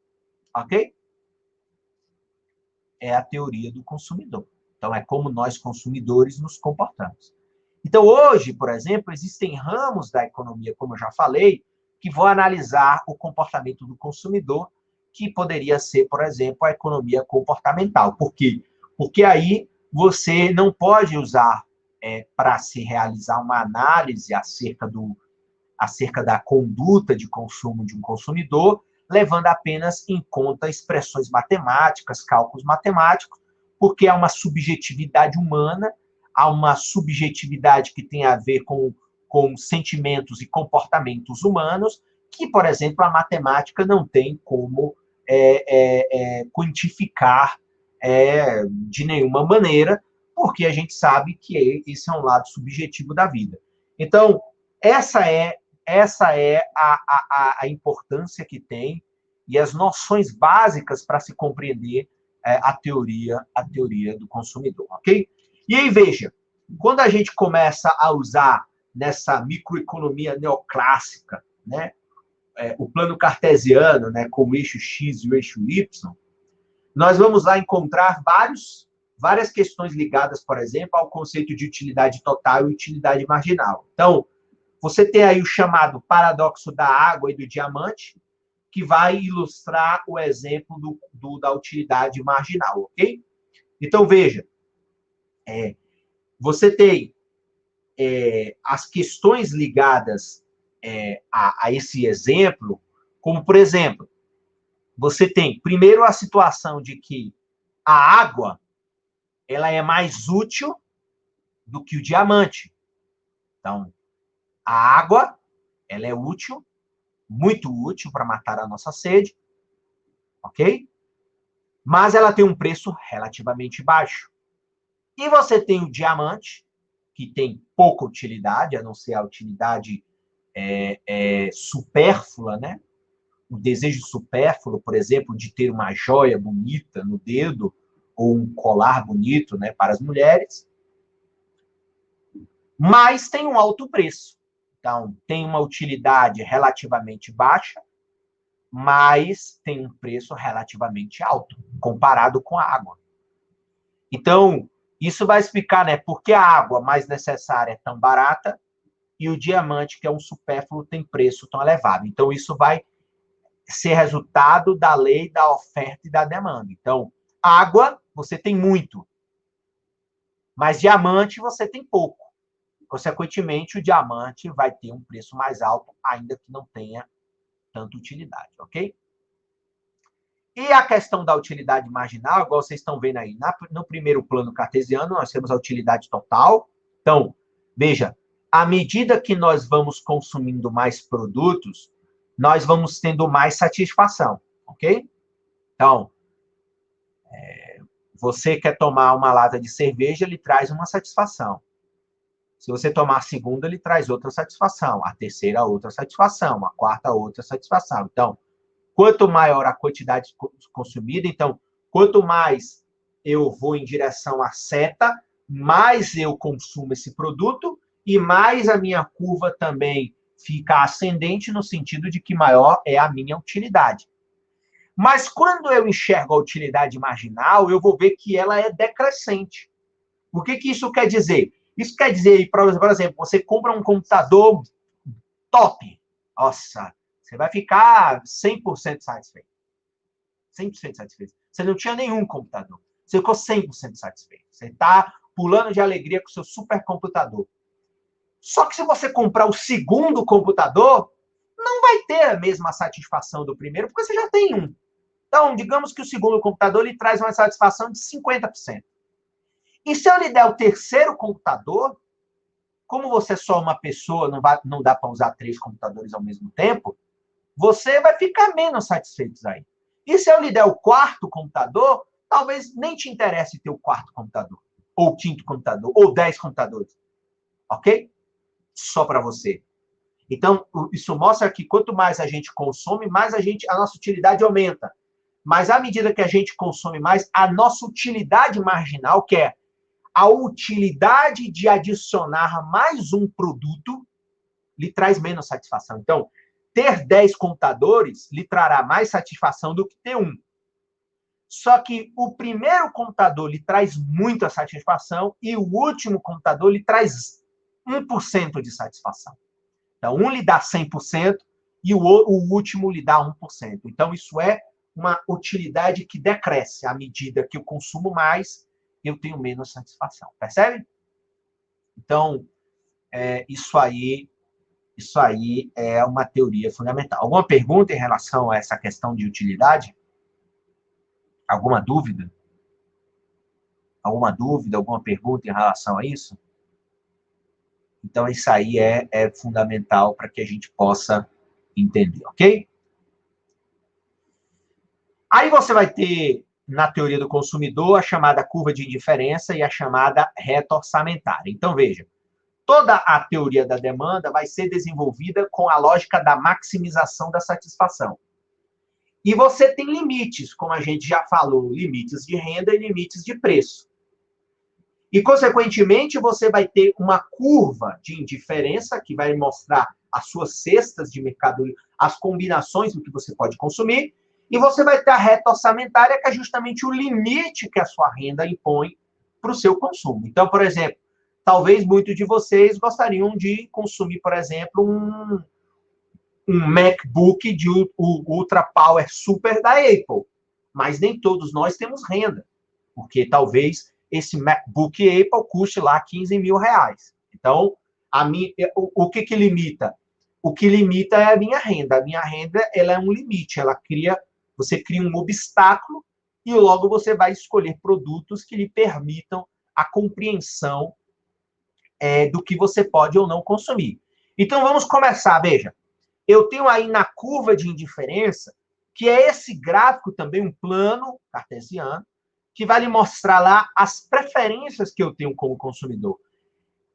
Ok? É a teoria do consumidor. Então, é como nós, consumidores, nos comportamos. Então, hoje, por exemplo, existem ramos da economia, como eu já falei, que vão analisar o comportamento do consumidor, que poderia ser, por exemplo, a economia comportamental. Por quê? Porque aí você não pode usar para se realizar uma análise acerca da conduta de consumo de um consumidor, levando apenas em conta expressões matemáticas, cálculos matemáticos, porque há uma subjetividade humana, há uma subjetividade que tem a ver com sentimentos e comportamentos humanos, que, por exemplo, a matemática não tem como quantificar de nenhuma maneira, porque a gente sabe que esse é um lado subjetivo da vida. Então, essa é a importância que tem e as noções básicas para se compreender a teoria do consumidor, ok? E aí, veja, quando a gente começa a usar nessa microeconomia neoclássica, né, o plano cartesiano, né, com o eixo X e o eixo Y, nós vamos lá encontrar várias questões ligadas, por exemplo, ao conceito de utilidade total e utilidade marginal. Então, você tem aí o chamado paradoxo da água e do diamante, que vai ilustrar o exemplo da utilidade marginal, ok? Então, veja, você tem as questões ligadas a esse exemplo, como, por exemplo, você tem, primeiro, a situação de que a água ela é mais útil do que o diamante. Então, a água ela é útil, muito útil para matar a nossa sede, ok? Mas ela tem um preço relativamente baixo. E você tem o diamante, que tem pouca utilidade, a não ser a utilidade supérflua, né? O desejo supérfluo, por exemplo, de ter uma joia bonita no dedo, ou um colar bonito, né, para as mulheres, mas tem um alto preço. Então, tem uma utilidade relativamente baixa, mas tem um preço relativamente alto, comparado com a água. Então, isso vai explicar, né, por que a água mais necessária é tão barata e o diamante, que é um supérfluo, tem preço tão elevado. Então, isso vai ser resultado da lei da oferta e da demanda. Então, água, você tem muito, mas diamante, você tem pouco. Consequentemente, o diamante vai ter um preço mais alto, ainda que não tenha tanta utilidade, ok? E a questão da utilidade marginal, igual vocês estão vendo aí, no primeiro plano cartesiano, nós temos a utilidade total. Então, veja, à medida que nós vamos consumindo mais produtos, nós vamos tendo mais satisfação, ok? Então, você quer tomar uma lata de cerveja, ele traz uma satisfação. Se você tomar a segunda, ele traz outra satisfação. A terceira, outra satisfação. A quarta, outra satisfação. Então, quanto maior a quantidade consumida, então, quanto mais eu vou em direção à seta, mais eu consumo esse produto e mais a minha curva também fica ascendente no sentido de que maior é a minha utilidade. Mas quando eu enxergo a utilidade marginal, eu vou ver que ela é decrescente. O que isso quer dizer? Isso quer dizer, por exemplo, você compra um computador top. Nossa, você vai ficar 100% satisfeito. 100% satisfeito. Você não tinha nenhum computador. Você ficou 100% satisfeito. Você está pulando de alegria com o seu supercomputador. Só que se você comprar o segundo computador, não vai ter a mesma satisfação do primeiro, porque você já tem um. Então, digamos que o segundo computador lhe traz uma satisfação de 50%. E se eu lhe der o terceiro computador, como você é só uma pessoa, não dá para usar 3 computadores ao mesmo tempo, você vai ficar menos satisfeito aí. E se eu lhe der o quarto computador, talvez nem te interesse ter o quarto computador, ou o quinto computador, ou 10 computadores. Ok? Só para você. Então, isso mostra que quanto mais a gente consome, mais a nossa utilidade aumenta. Mas à medida que a gente consome mais, a nossa utilidade marginal, que é a utilidade de adicionar mais um produto, lhe traz menos satisfação. Então, ter 10 computadores lhe trará mais satisfação do que ter um. Só que o primeiro computador lhe traz muita satisfação e o último computador lhe traz 1% de satisfação. Então, um lhe dá 100% e o último lhe dá 1%. Então, isso é uma utilidade que decresce. À medida que eu consumo mais, eu tenho menos satisfação. Percebe? Então, isso aí é uma teoria fundamental. Alguma pergunta em relação a essa questão de utilidade? Alguma dúvida? Alguma pergunta em relação a isso? Então, isso aí é fundamental para que a gente possa entender, ok? Aí você vai ter, na teoria do consumidor, a chamada curva de indiferença e a chamada reta orçamentária. Então, veja, toda a teoria da demanda vai ser desenvolvida com a lógica da maximização da satisfação. E você tem limites, como a gente já falou, limites de renda e limites de preço. E, consequentemente, você vai ter uma curva de indiferença que vai mostrar as suas cestas de mercado, as combinações do que você pode consumir, e você vai ter a reta orçamentária, que é justamente o limite que a sua renda impõe para o seu consumo. Então, por exemplo, talvez muitos de vocês gostariam de consumir, por exemplo, um MacBook de Ultra Power Super da Apple. Mas nem todos nós temos renda, porque talvez esse MacBook Apple custe lá 15 mil reais. Então, o que limita? O que limita é a minha renda. A minha renda, ela é um limite. Você cria um obstáculo e logo você vai escolher produtos que lhe permitam a compreensão do que você pode ou não consumir. Então, vamos começar. Veja, eu tenho aí na curva de indiferença, que é esse gráfico também, um plano cartesiano, que vai lhe mostrar lá as preferências que eu tenho como consumidor.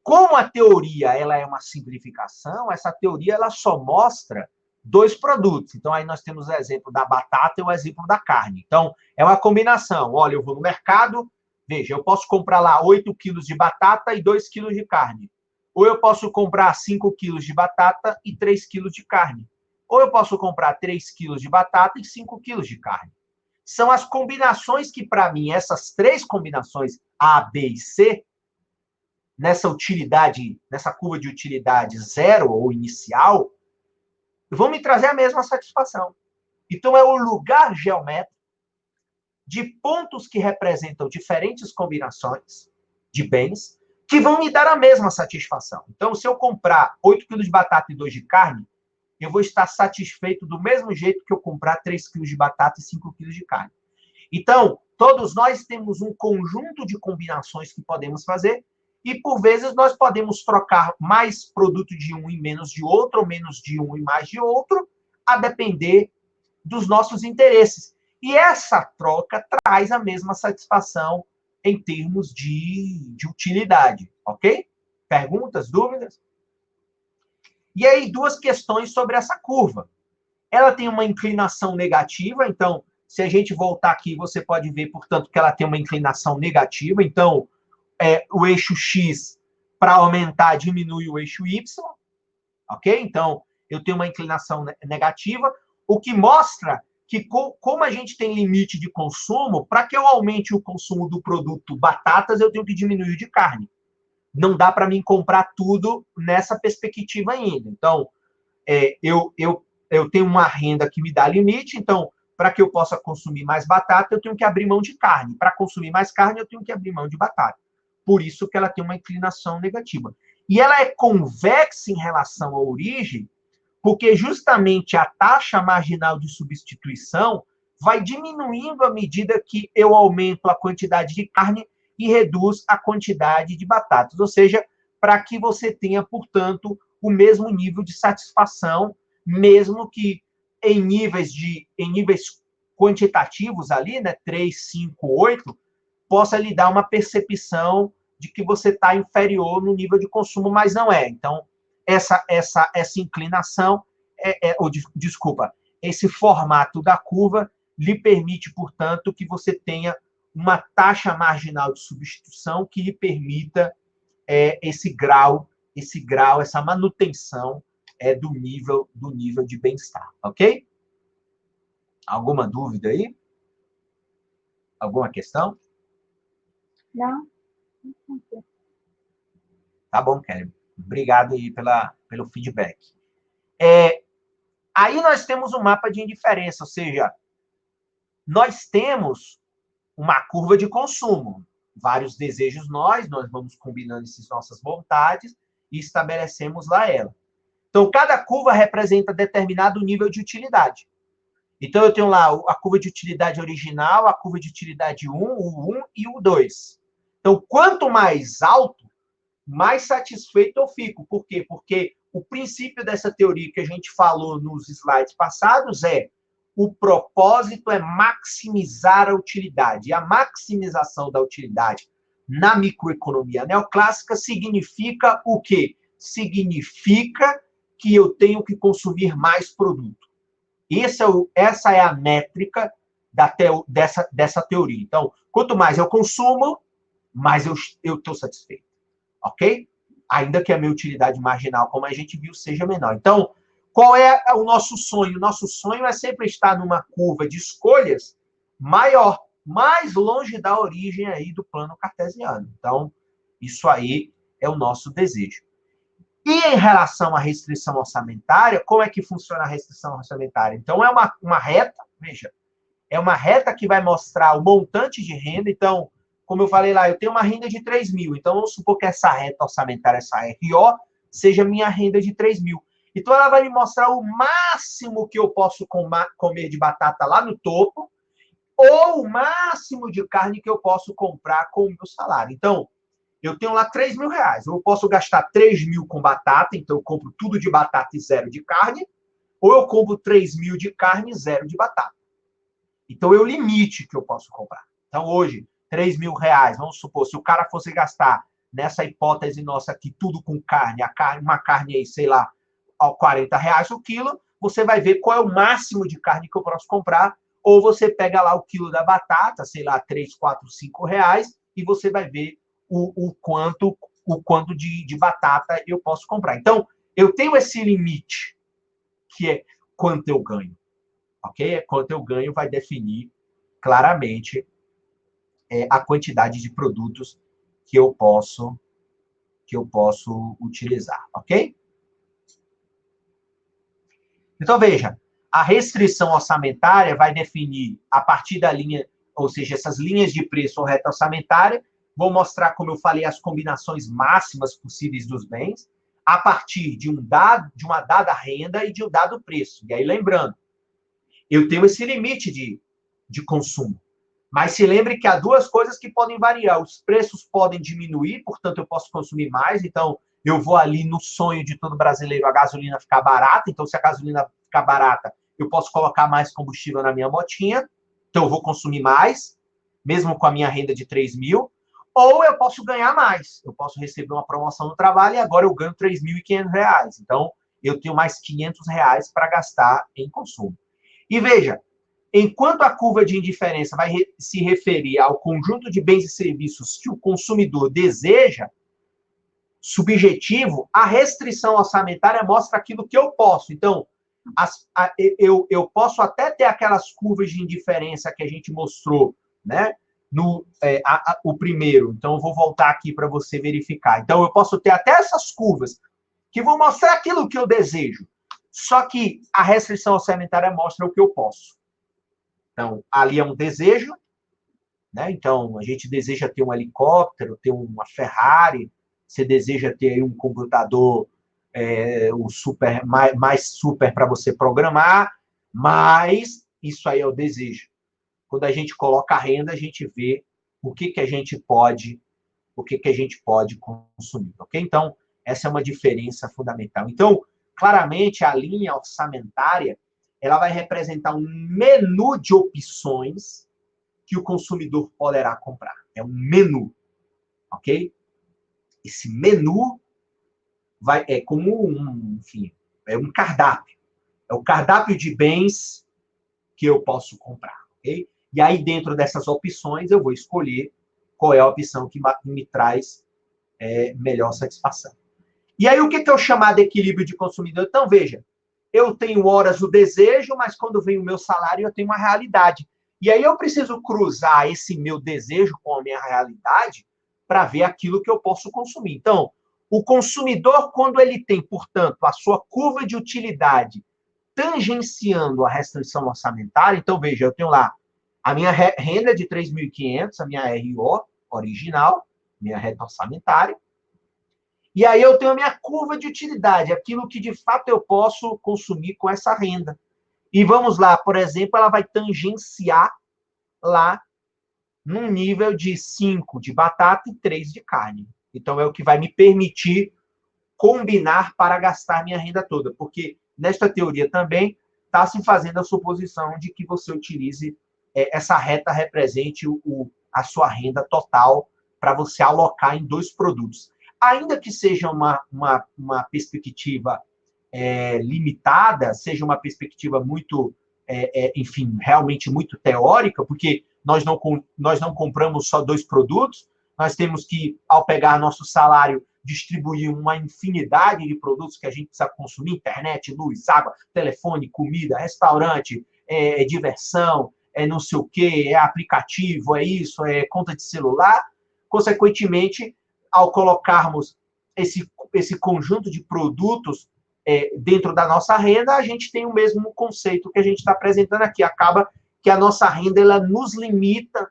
Como a teoria ela é uma simplificação, essa teoria ela só mostra 2 produtos. Então, aí nós temos o exemplo da batata e o exemplo da carne. Então, é uma combinação. Olha, eu vou no mercado, veja, eu posso comprar lá 8 quilos de batata e 2 quilos de carne. Ou eu posso comprar 5 quilos de batata e 3 quilos de carne. Ou eu posso comprar 3 quilos de batata e 5 quilos de carne. São as combinações que, para mim, essas 3 combinações, A, B e C, nessa curva de utilidade zero ou inicial, vão me trazer a mesma satisfação. Então, é o lugar geométrico de pontos que representam diferentes combinações de bens que vão me dar a mesma satisfação. Então, se eu comprar 8 quilos de batata e 2 de carne, eu vou estar satisfeito do mesmo jeito que eu comprar 3 quilos de batata e 5 quilos de carne. Então, todos nós temos um conjunto de combinações que podemos fazer e, por vezes, nós podemos trocar mais produto de um e menos de outro, ou menos de um e mais de outro, a depender dos nossos interesses. E essa troca traz a mesma satisfação em termos de utilidade, ok? Perguntas, dúvidas? E aí, duas questões sobre essa curva. Ela tem uma inclinação negativa, então, se a gente voltar aqui, você pode ver, portanto, que ela tem uma inclinação negativa. Então, o eixo X, para aumentar, diminui o eixo Y, ok? Então, eu tenho uma inclinação negativa, o que mostra que, como a gente tem limite de consumo, para que eu aumente o consumo do produto batatas, eu tenho que diminuir de carne. Não dá para mim comprar tudo nessa perspectiva ainda. Então, eu tenho uma renda que me dá limite, então, para que eu possa consumir mais batata, eu tenho que abrir mão de carne. Para consumir mais carne, eu tenho que abrir mão de batata. Por isso que ela tem uma inclinação negativa. E ela é convexa em relação à origem, porque justamente a taxa marginal de substituição vai diminuindo à medida que eu aumento a quantidade de carne e reduz a quantidade de batatas. Ou seja, para que você tenha, portanto, o mesmo nível de satisfação, mesmo que em níveis quantitativos ali, né, 3, 5, 8, possa lhe dar uma percepção de que você está inferior no nível de consumo, mas não é. Então, essa inclinação, esse formato da curva lhe permite, portanto, que você tenha uma taxa marginal de substituição que lhe permita esse grau, essa manutenção do nível de bem-estar, ok? Alguma dúvida aí? Alguma questão? Não. Tá bom, Kelly. Obrigado aí pelo feedback. Aí nós temos um mapa de indiferença, ou seja, nós temos uma curva de consumo. Vários desejos nós vamos combinando essas nossas vontades e estabelecemos lá ela. Então, cada curva representa determinado nível de utilidade. Então, eu tenho lá a curva de utilidade original, a curva de utilidade 1, o 1 e o 2. Então, quanto mais alto, mais satisfeito eu fico. Por quê? Porque o princípio dessa teoria que a gente falou nos slides passados o propósito é maximizar a utilidade. E a maximização da utilidade na microeconomia neoclássica significa o quê? Significa que eu tenho que consumir mais produto. Essa é a métrica dessa teoria. Então, quanto mais eu consumo, mais eu estou satisfeito. Ok? Ainda que a minha utilidade marginal, como a gente viu, seja menor. Então, qual é o nosso sonho? O nosso sonho é sempre estar numa curva de escolhas maior, mais longe da origem aí do plano cartesiano. Então, isso aí é o nosso desejo. E em relação à restrição orçamentária, como é que funciona a restrição orçamentária? Então, é uma reta, veja, é uma reta que vai mostrar o montante de renda. Então, como eu falei lá, eu tenho uma renda de 3 mil. Então, vamos supor que essa reta orçamentária, essa RO, seja minha renda de 3 mil. Então, ela vai me mostrar o máximo que eu posso comer de batata lá no topo, ou o máximo de carne que eu posso comprar com o meu salário. Então, eu tenho lá 3 mil reais. Eu posso gastar 3 mil com batata, então eu compro tudo de batata e 0 de carne, ou eu compro 3 mil de carne e 0 de batata. Então, é o limite que eu posso comprar. Então, hoje, 3 mil reais, vamos supor, se o cara fosse gastar, nessa hipótese nossa aqui, tudo com carne, uma carne aí, sei lá, a 40 reais o quilo, você vai ver qual é o máximo de carne que eu posso comprar, ou você pega lá o quilo da batata, sei lá, 3, 4, 5 reais, e você vai ver o quanto de batata eu posso comprar. Então, eu tenho esse limite, que é quanto eu ganho. Ok? Quanto eu ganho vai definir claramente a quantidade de produtos que eu posso utilizar. Ok? Então, veja, a restrição orçamentária vai definir a partir da linha, ou seja, essas linhas de preço ou reta orçamentária, vou mostrar, como eu falei, as combinações máximas possíveis dos bens. a partir de de uma dada renda e de um dado preço. E aí, lembrando, eu tenho esse limite de consumo. Mas se lembre que há duas coisas que podem variar. Os preços podem diminuir, portanto, eu posso consumir mais. Então, eu vou ali no sonho de todo brasileiro, a gasolina ficar barata. Então, se a gasolina ficar barata, eu posso colocar mais combustível na minha motinha. Então, eu vou consumir mais, mesmo com a minha renda de 3 mil. Ou eu posso ganhar mais. Eu posso receber uma promoção no trabalho e agora eu ganho R$ 3.500. Então, eu tenho mais R$ 500 para gastar em consumo. E veja, enquanto a curva de indiferença vai se referir ao conjunto de bens e serviços que o consumidor deseja, subjetivo, a restrição orçamentária mostra aquilo que eu posso. Então, eu posso até ter aquelas curvas de indiferença que a gente mostrou, né? O primeiro. Então, eu vou voltar aqui para você verificar. Então, eu posso ter até essas curvas que vão mostrar aquilo que eu desejo. Só que a restrição orçamentária mostra o que eu posso. Então, ali é um desejo, né? Então, a gente deseja ter um helicóptero, ter uma Ferrari, você deseja ter aí um computador o super, mais super para você programar, mas isso aí é o desejo. Quando a gente coloca a renda, a gente vê o que a gente pode consumir, ok? Então, essa é uma diferença fundamental. Então, claramente, a linha orçamentária ela vai representar um menu de opções que o consumidor poderá comprar. É um menu, ok? Esse menu é como enfim, é um cardápio. É o cardápio de bens que eu posso comprar, ok? E aí, dentro dessas opções, eu vou escolher qual é a opção que me traz melhor satisfação. E aí, o que eu chamar de equilíbrio de consumidor? Então, veja, eu tenho horas do desejo, mas quando vem o meu salário, eu tenho uma realidade. E aí eu preciso cruzar esse meu desejo com a minha realidade para ver aquilo que eu posso consumir. Então, o consumidor, quando ele tem, portanto, a sua curva de utilidade tangenciando a restrição orçamentária, então, veja, eu tenho lá a minha renda de 3.500, a minha RO original, minha renda orçamentária, e aí eu tenho a minha curva de utilidade, aquilo que de fato eu posso consumir com essa renda. E vamos lá, por exemplo, ela vai tangenciar lá num nível de 5 de batata e 3 de carne. Então é o que vai me permitir combinar para gastar minha renda toda. Porque nesta teoria também está se fazendo a suposição de que você utilize essa reta represente a sua renda total para você alocar em dois produtos. Ainda que seja uma perspectiva limitada, seja uma perspectiva muito, enfim, realmente muito teórica, porque nós não compramos só dois produtos, nós temos que, ao pegar nosso salário, distribuir uma infinidade de produtos que a gente precisa consumir, internet, luz, água, telefone, comida, restaurante, diversão, não sei o quê, aplicativo, isso, conta de celular. Consequentemente, ao colocarmos esse conjunto de produtos dentro da nossa renda, a gente tem o mesmo conceito que a gente está apresentando aqui. Acaba que a nossa renda ela nos limita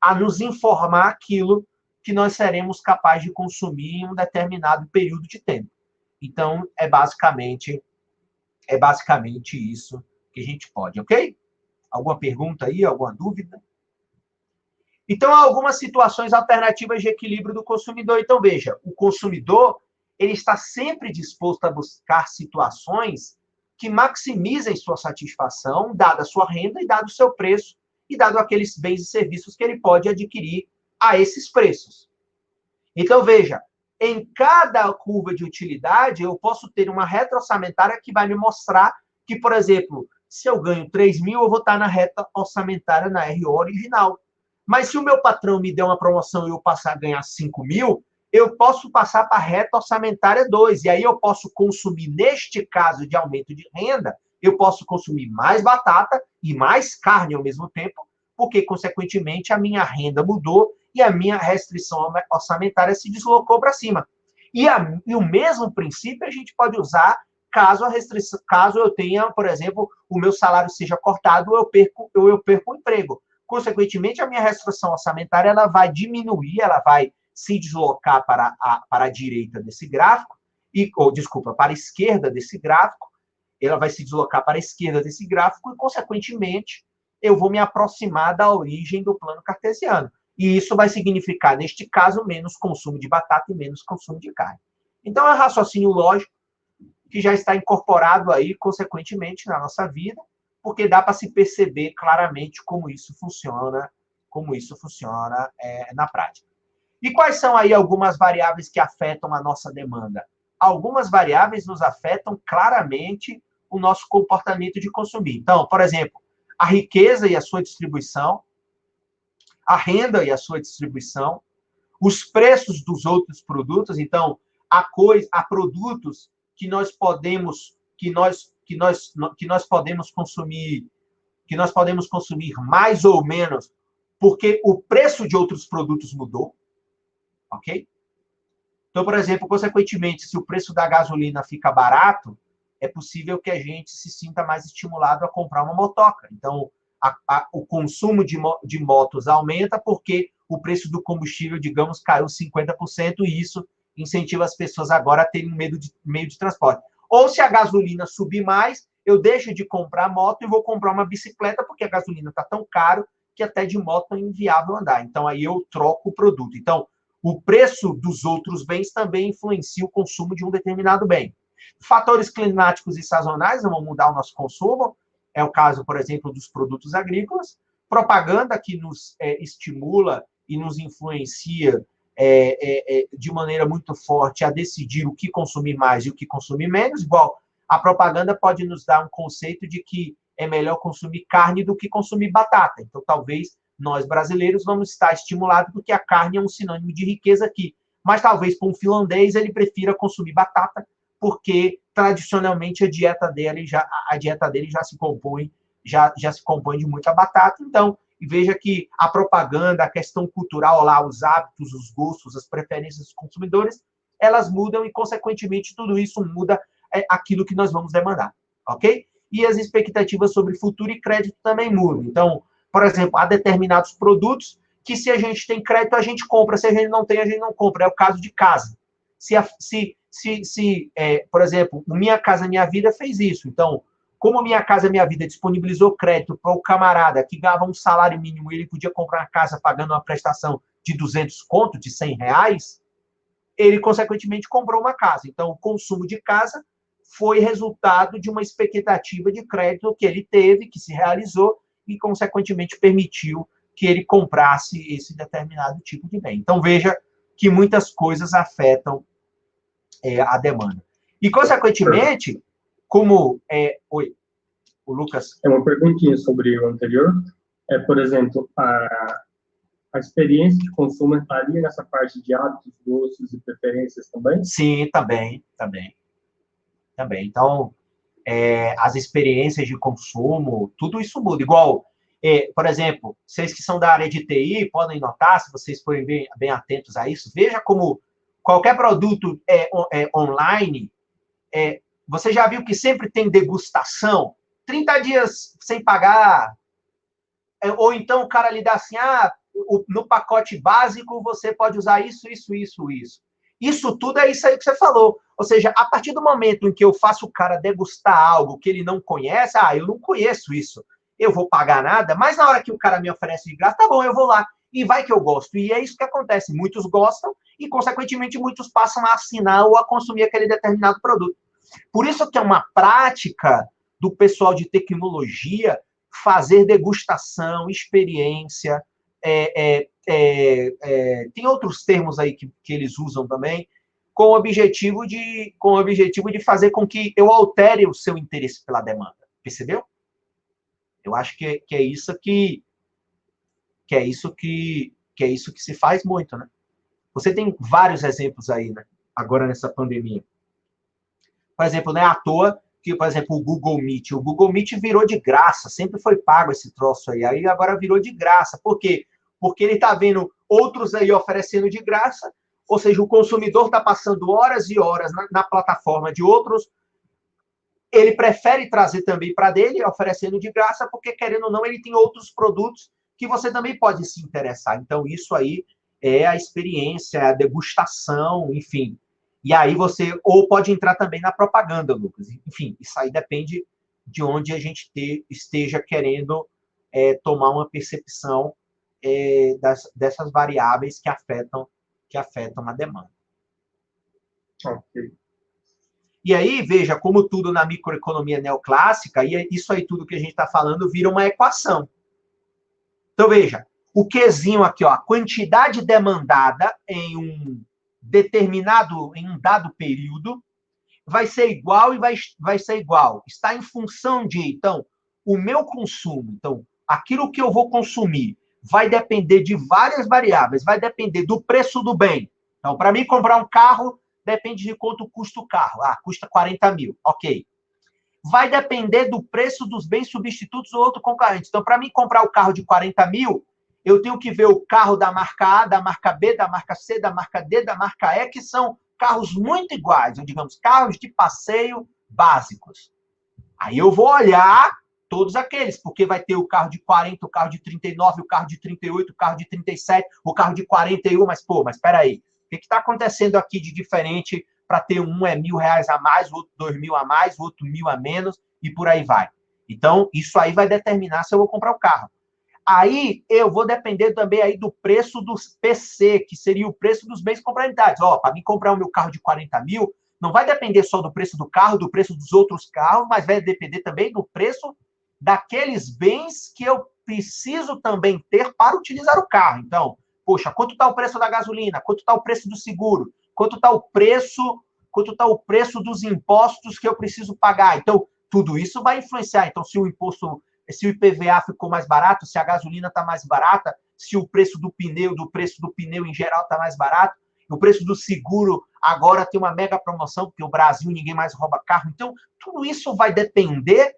a nos informar aquilo que nós seremos capazes de consumir em um determinado período de tempo. Então, é basicamente isso que a gente pode, ok? Alguma pergunta aí, alguma dúvida? Então, há algumas situações alternativas de equilíbrio do consumidor. Então, veja, o consumidor ele está sempre disposto a buscar situações que maximizem sua satisfação, dada a sua renda e dado o seu preço, e dado aqueles bens e serviços que ele pode adquirir a esses preços. Então, veja, em cada curva de utilidade, eu posso ter uma reta orçamentária que vai me mostrar que, por exemplo, se eu ganho 3 mil, eu vou estar na reta orçamentária na RO original. Mas se o meu patrão me der uma promoção e eu passar a ganhar 5 mil, eu posso passar para a reta orçamentária 2. E aí eu posso consumir, neste caso de aumento de renda, eu posso consumir mais batata e mais carne ao mesmo tempo, porque, consequentemente, a minha renda mudou e a minha restrição orçamentária se deslocou para cima. E o mesmo princípio a gente pode usar caso eu tenha, por exemplo, o meu salário seja cortado ou eu perco o emprego. Consequentemente, a minha restrição orçamentária ela vai diminuir, ela vai se deslocar para a direita desse gráfico, desculpa, para a esquerda desse gráfico, ela vai se deslocar para a esquerda desse gráfico e, consequentemente, eu vou me aproximar da origem do plano cartesiano. E isso vai significar, neste caso, menos consumo de batata e menos consumo de carne. Então, é um raciocínio lógico que já está incorporado aí, consequentemente, na nossa vida, porque dá para se perceber claramente como isso funciona na prática. E quais são aí algumas variáveis que afetam a nossa demanda? Algumas variáveis nos afetam claramente o nosso comportamento de consumir. Então, por exemplo, a riqueza e a sua distribuição, a renda e a sua distribuição, os preços dos outros produtos. Então, há produtos que nós podemos consumir mais ou menos porque o preço de outros produtos mudou, ok? Então, por exemplo, consequentemente, se o preço da gasolina fica barato, é possível que a gente se sinta mais estimulado a comprar uma motoca. Então, o consumo de motos aumenta porque o preço do combustível, digamos, caiu 50%, e isso incentiva as pessoas agora a terem meio de transporte. Ou se a gasolina subir mais, eu deixo de comprar moto e vou comprar uma bicicleta, porque a gasolina está tão caro que até de moto é inviável andar. Então, aí eu troco o produto. Então, o preço dos outros bens também influencia o consumo de um determinado bem. Fatores climáticos e sazonais vão mudar o nosso consumo. É o caso, por exemplo, dos produtos agrícolas. Propaganda que nos estimula e nos influencia de maneira muito forte a decidir o que consumir mais e o que consumir menos. Igual, a propaganda pode nos dar um conceito de que é melhor consumir carne do que consumir batata. Então, talvez nós, brasileiros, vamos estar estimulados porque a carne é um sinônimo de riqueza aqui. Mas talvez para um finlandês ele prefira consumir batata, porque tradicionalmente a dieta dele já se compõe de muita batata. Então, veja que a propaganda, a questão cultural lá, os hábitos, os gostos, as preferências dos consumidores, elas mudam e, consequentemente, tudo isso muda aquilo que nós vamos demandar, ok? E as expectativas sobre futuro e crédito também mudam. Então, por exemplo, há determinados produtos que, se a gente tem crédito, a gente compra. Se a gente não tem, a gente não compra. É o caso de casa. Por exemplo, Minha Casa Minha Vida fez isso. Então, como Minha Casa Minha Vida disponibilizou crédito para o camarada que ganhava um salário mínimo e ele podia comprar uma casa pagando uma prestação de 200 conto, de 100 reais, ele, consequentemente, comprou uma casa. Então, o consumo de casa foi resultado de uma expectativa de crédito que ele teve, que se realizou, e, consequentemente, permitiu que ele comprasse esse determinado tipo de bem. Então, veja que muitas coisas afetam a demanda. E, consequentemente, como... Oi, o Lucas... É uma perguntinha sobre o anterior. Por exemplo, a experiência de consumo entraria nessa parte de hábitos, gostos e preferências também? Sim, também. Então, as experiências de consumo, tudo isso muda. Igual, por exemplo, vocês que são da área de TI podem notar, se vocês forem bem atentos a isso, veja como qualquer produto online, você já viu que sempre tem degustação? 30 dias sem pagar, ou então o cara lhe dá assim, no pacote básico você pode usar isso. Isso tudo é isso aí que você falou. Ou seja, a partir do momento em que eu faço o cara degustar algo que ele não conhece, eu não conheço isso, eu vou pagar nada, mas na hora que o cara me oferece de graça, tá bom, eu vou lá, e vai que eu gosto. E é isso que acontece. Muitos gostam e, consequentemente, muitos passam a assinar ou a consumir aquele determinado produto. Por isso que é uma prática do pessoal de tecnologia fazer degustação, experiência. Tem outros termos aí que eles usam também, com o objetivo de fazer com que eu altere o seu interesse pela demanda. Percebeu? Eu acho que é isso que se faz muito, né? Você tem vários exemplos aí, né? Agora nessa pandemia. Por exemplo, não é à toa que, por exemplo, o Google Meet virou de graça, sempre foi pago esse troço aí agora virou de graça. Por quê? Porque ele está vendo outros aí oferecendo de graça, ou seja, o consumidor está passando horas e horas na plataforma de outros, ele prefere trazer também para dele, oferecendo de graça, porque, querendo ou não, ele tem outros produtos que você também pode se interessar. Então, isso aí é a experiência, a degustação, enfim. E aí você, ou pode entrar também na propaganda, Lucas. Enfim, isso aí depende de onde a gente esteja querendo tomar uma percepção dessas variáveis que afetam a demanda. Ok. E aí, veja, como tudo na microeconomia neoclássica, e isso aí tudo que a gente está falando vira uma equação. Então, veja, o Qzinho aqui, ó, a quantidade demandada em um dado período, vai ser igual e vai ser igual. Está em função de, então, o meu consumo. Então, aquilo que eu vou consumir vai depender de várias variáveis, vai depender do preço do bem. Então, para mim comprar um carro, depende de quanto custa o carro. Ah, custa 40 mil, ok. Vai depender do preço dos bens substitutos ou outro concorrente. Então, para mim comprar o carro de 40 mil, eu tenho que ver o carro da marca A, da marca B, da marca C, da marca D, da marca E, que são carros muito iguais, ou digamos, carros de passeio básicos. Aí eu vou olhar todos aqueles, porque vai ter o carro de 40, o carro de 39, o carro de 38, o carro de 37, o carro de 41, mas espera aí. O que está acontecendo aqui de diferente para ter um R$ 1.000 a mais, o outro 2.000 a mais, o outro 1.000 a menos, e por aí vai. Então, isso aí vai determinar se eu vou comprar o carro. Aí eu vou depender também aí do preço do PC, que seria o preço dos bens complementares. Ó, para mim comprar o meu carro de 40 mil, não vai depender só do preço do carro, do preço dos outros carros, mas vai depender também do preço daqueles bens que eu preciso também ter para utilizar o carro. Então, poxa, quanto está o preço da gasolina? Quanto está o preço do seguro? Quanto está o preço dos impostos que eu preciso pagar? Então, tudo isso vai influenciar. Então, se o IPVA ficou mais barato, se a gasolina está mais barata, se o preço do pneu em geral está mais barato, o preço do seguro agora tem uma mega promoção, porque o Brasil ninguém mais rouba carro. Então, tudo isso vai depender,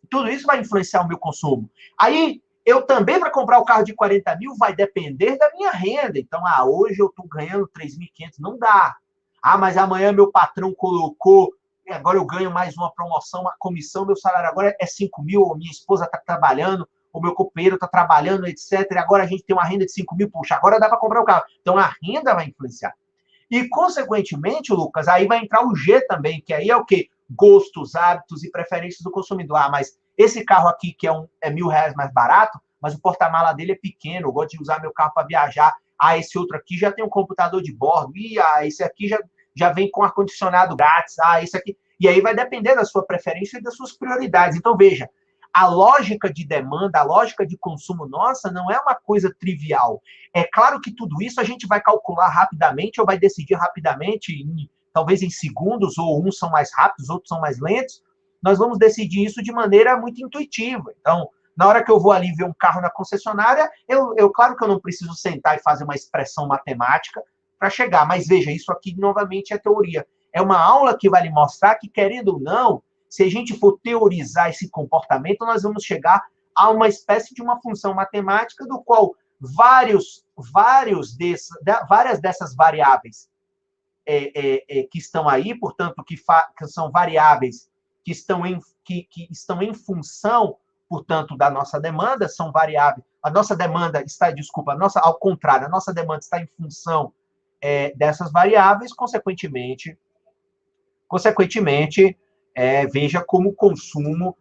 tudo isso vai influenciar o meu consumo. Aí, eu também, para comprar o carro de 40 mil, vai depender da minha renda. Então, hoje eu estou ganhando 3.500, não dá. Mas amanhã meu patrão colocou, agora eu ganho mais uma promoção, uma comissão, meu salário agora é 5 mil, ou minha esposa está trabalhando, o meu companheiro está trabalhando, etc. E agora a gente tem uma renda de 5 mil, puxa, agora dá para comprar o carro. Então, a renda vai influenciar. E, consequentemente, Lucas, aí vai entrar o G também, que aí é o quê? Gostos, hábitos e preferências do consumidor. Mas esse carro aqui, que é R$ 1.000 mais barato, mas o porta-mala dele é pequeno, eu gosto de usar meu carro para viajar. Esse outro aqui já tem um computador de bordo. Esse aqui já vem com ar-condicionado grátis. Esse aqui... E aí vai depender da sua preferência e das suas prioridades. Então, veja, a lógica de demanda, a lógica de consumo nossa não é uma coisa trivial. É claro que tudo isso a gente vai calcular rapidamente ou vai decidir rapidamente, talvez em segundos, ou uns são mais rápidos, outros são mais lentos. Nós vamos decidir isso de maneira muito intuitiva. Então, na hora que eu vou ali ver um carro na concessionária, claro que eu não preciso sentar e fazer uma expressão matemática para chegar. Mas veja, isso aqui novamente é teoria. É uma aula que vai lhe mostrar que, querendo ou não, se a gente for teorizar esse comportamento, nós vamos chegar a uma espécie de uma função matemática do qual várias dessas variáveis que estão aí, portanto, que são variáveis que estão em função, portanto, da nossa demanda, são variáveis. A nossa demanda está, ao contrário, a nossa demanda está em função dessas variáveis, consequentemente, veja como o consumo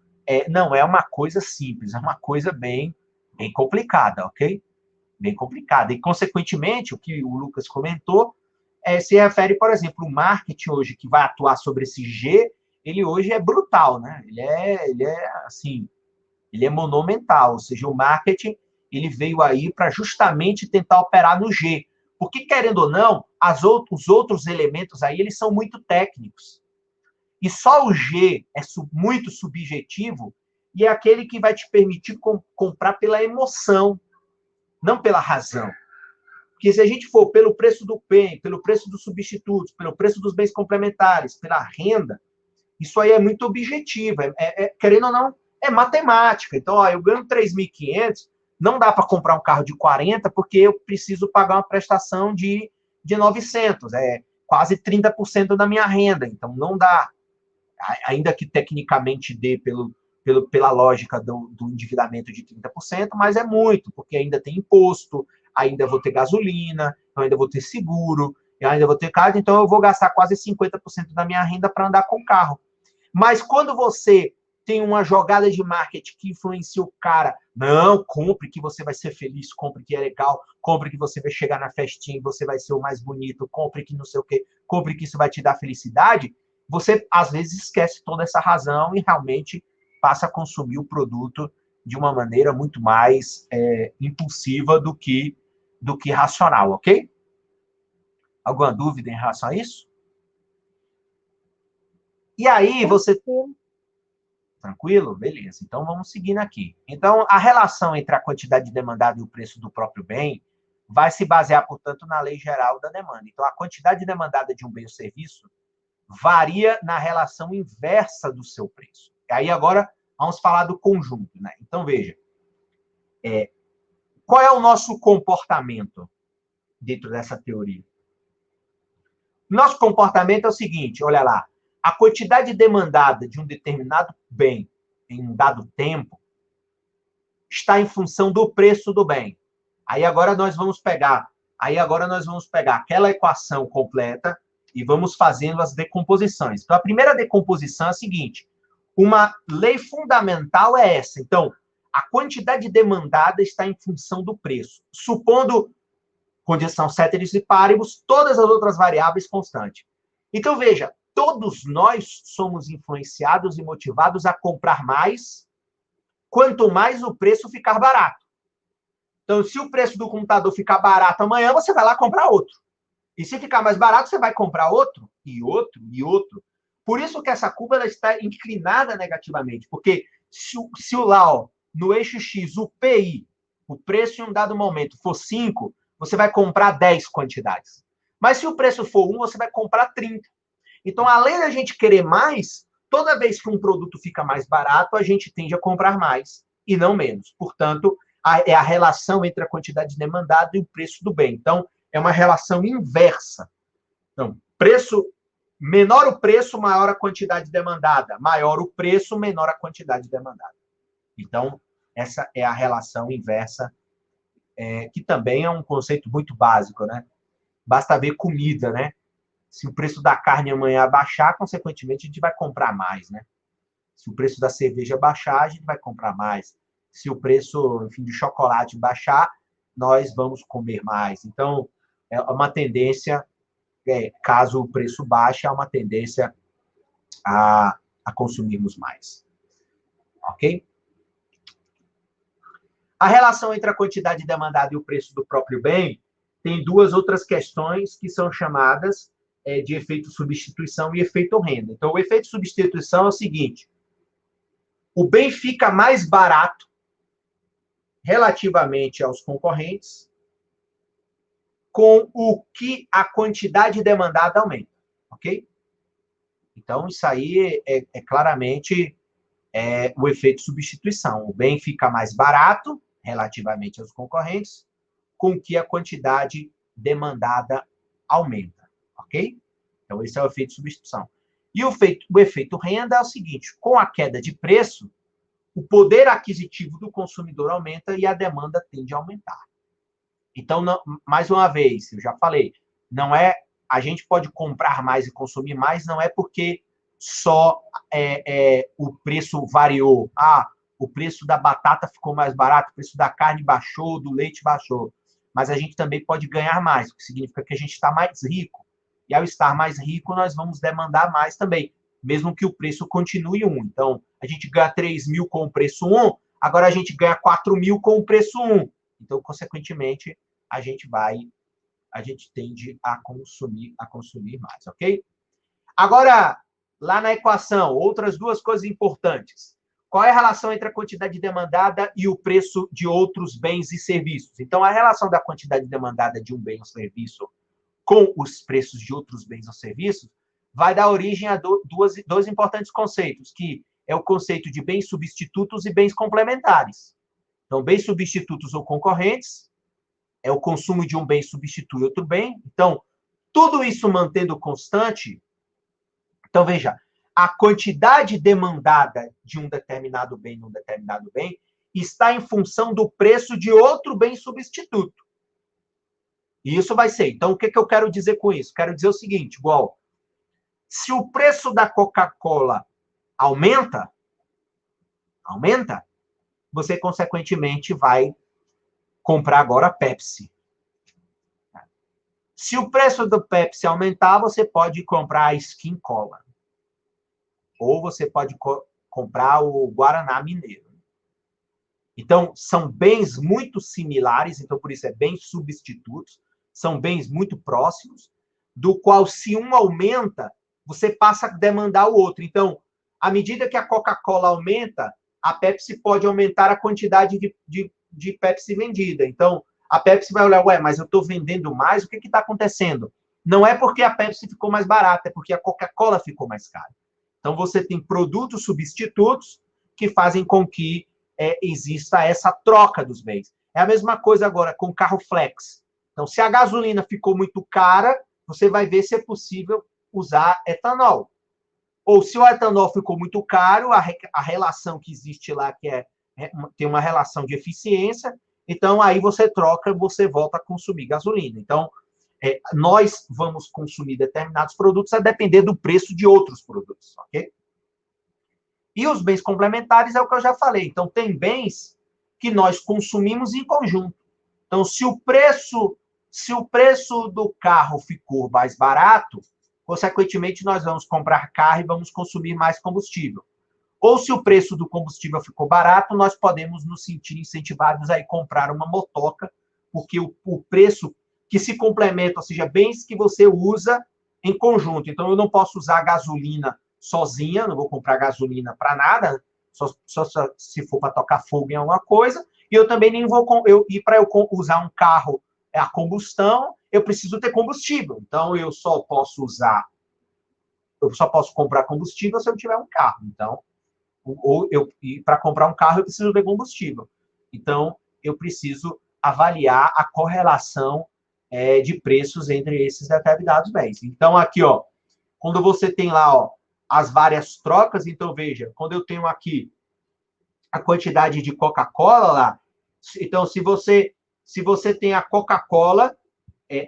não é uma coisa simples, é uma coisa bem complicada, ok? Bem complicada. E, consequentemente, o que o Lucas comentou se refere, por exemplo, o marketing hoje, que vai atuar sobre esse G, ele hoje é brutal, né? Ele é monumental, ou seja, o marketing ele veio aí para justamente tentar operar no G. Porque, querendo ou não, os outros elementos aí, eles são muito técnicos. E só o G é muito subjetivo e é aquele que vai te permitir comprar pela emoção, não pela razão. Porque se a gente for pelo preço do bem, pelo preço dos substitutos, pelo preço dos bens complementares, pela renda, isso aí é muito objetivo. Querendo ou não, é matemática. Então, eu ganho 3.500, não dá para comprar um carro de 40 porque eu preciso pagar uma prestação de 900. É quase 30% da minha renda. Então, não dá. Ainda que tecnicamente dê pela lógica do endividamento de 30%, mas é muito, porque ainda tem imposto, ainda vou ter gasolina, ainda vou ter seguro, eu ainda vou ter carro, então eu vou gastar quase 50% da minha renda para andar com carro. Mas quando você tem uma jogada de marketing que influencia o cara, não, compre que você vai ser feliz, compre que é legal, compre que você vai chegar na festinha e você vai ser o mais bonito, compre que não sei o quê, compre que isso vai te dar felicidade, você às vezes esquece toda essa razão e realmente passa a consumir o produto de uma maneira muito mais impulsiva do que racional, ok? Alguma dúvida em relação a isso? E aí você... Tranquilo? Beleza. Então, vamos seguindo aqui. Então, a relação entre a quantidade demandada e o preço do próprio bem vai se basear, portanto, na lei geral da demanda. Então, a quantidade demandada de um bem ou serviço varia na relação inversa do seu preço. E aí, agora, vamos falar do conjunto, né? Então, veja. Qual é o nosso comportamento dentro dessa teoria? Nosso comportamento é o seguinte, olha lá. A quantidade demandada de um determinado bem em um dado tempo está em função do preço do bem. Aí agora nós vamos pegar aquela equação completa e vamos fazendo as decomposições. Então, a primeira decomposição é a seguinte: uma lei fundamental é essa. Então, a quantidade demandada está em função do preço, supondo condição ceteris paribus, todas as outras variáveis constantes. Então, veja, todos nós somos influenciados e motivados a comprar mais, quanto mais o preço ficar barato. Então, se o preço do computador ficar barato amanhã, você vai lá comprar outro. E se ficar mais barato, você vai comprar outro, e outro, e outro. Por isso que essa curva ela está inclinada negativamente, porque se lá, no eixo X, o PI, o preço em um dado momento, for 5, você vai comprar 10 quantidades. Mas se o preço for 1, você vai comprar 30. Então, além da gente querer mais, toda vez que um produto fica mais barato, a gente tende a comprar mais e não menos. Portanto, é a relação entre a quantidade demandada e o preço do bem. Então, é uma relação inversa. Então, menor o preço, maior a quantidade demandada. Maior o preço, menor a quantidade demandada. Então, essa é a relação inversa, que também é um conceito muito básico, né? Basta ver comida, né? Se o preço da carne amanhã baixar, consequentemente, a gente vai comprar mais, né? Se o preço da cerveja baixar, a gente vai comprar mais. Se o preço, enfim, de chocolate baixar, nós vamos comer mais. Então, é uma tendência, caso o preço baixe, é uma tendência a consumirmos mais. Ok? A relação entre a quantidade demandada e o preço do próprio bem tem duas outras questões que são chamadas de efeito substituição e efeito renda. Então, o efeito substituição é o seguinte: o bem fica mais barato relativamente aos concorrentes, com o que a quantidade demandada aumenta, ok? Então, isso aí é claramente o efeito substituição. O bem fica mais barato relativamente aos concorrentes, com que a quantidade demandada aumenta, ok? Então, esse é o efeito substituição. E o efeito renda é o seguinte: com a queda de preço, o poder aquisitivo do consumidor aumenta e a demanda tende a aumentar. Então, mais uma vez, eu já falei, não é a gente pode comprar mais e consumir mais, não é porque só o preço variou. O preço da batata ficou mais barato, o preço da carne baixou, do leite baixou. Mas a gente também pode ganhar mais, o que significa que a gente está mais rico. E ao estar mais rico, nós vamos demandar mais também, mesmo que o preço continue 1. Então, a gente ganha 3 mil com o preço 1, agora a gente ganha 4 mil com o preço 1. Então, consequentemente, a gente tende a consumir mais, ok? Agora, lá na equação, outras duas coisas importantes. Qual é a relação entre a quantidade demandada e o preço de outros bens e serviços? Então, a relação da quantidade demandada de um bem ou serviço com os preços de outros bens ou serviços vai dar origem a dois importantes conceitos, que é o conceito de bens substitutos e bens complementares. Então, bens substitutos ou concorrentes é o consumo de um bem substitui outro bem. Então, tudo isso mantendo constante. Então, veja, a quantidade demandada de um determinado bem num determinado bem está em função do preço de outro bem substituto. E isso vai ser. Então, o que eu quero dizer com isso? Quero dizer o seguinte, igual, se o preço da Coca-Cola aumenta, você, consequentemente, vai comprar agora a Pepsi. Se o preço do Pepsi aumentar, você pode comprar a Skin Cola. Ou você pode comprar o Guaraná Mineiro. Então, são bens muito similares, então por isso é bens substitutos, são bens muito próximos, do qual, se um aumenta, você passa a demandar o outro. Então, à medida que a Coca-Cola aumenta, a Pepsi pode aumentar a quantidade de Pepsi vendida. Então, a Pepsi vai olhar, ué, mas eu estou vendendo mais, o que está acontecendo? Não é porque a Pepsi ficou mais barata, é porque a Coca-Cola ficou mais cara. Então, você tem produtos substitutos que fazem com que exista essa troca dos bens. É a mesma coisa agora com o carro flex. Então, se a gasolina ficou muito cara, você vai ver se é possível usar etanol. Ou se o etanol ficou muito caro, a relação que existe lá, que tem uma relação de eficiência, então aí você troca, você volta a consumir gasolina. Então, nós vamos consumir determinados produtos a depender do preço de outros produtos, ok? E os bens complementares é o que eu já falei. Então, tem bens que nós consumimos em conjunto. Então, se o preço do carro ficou mais barato, consequentemente, nós vamos comprar carro e vamos consumir mais combustível. Ou se o preço do combustível ficou barato, nós podemos nos sentir incentivados a ir comprar uma motoca, porque o preço que se complementa, ou seja, bens que você usa em conjunto. Então, eu não posso usar gasolina sozinha, não vou comprar gasolina para nada, só se for para tocar fogo em alguma coisa, e eu também nem vou... E para eu usar um carro a combustão, eu preciso ter combustível. Então, eu só posso comprar combustível se eu tiver um carro. Então, para comprar um carro, eu preciso ter combustível. Então, eu preciso avaliar a correlação de preços entre esses determinados bens. Então, aqui, ó, quando você tem lá, ó, as várias trocas, então, veja, quando eu tenho aqui a quantidade de Coca-Cola lá, então, se você tem a Coca-Cola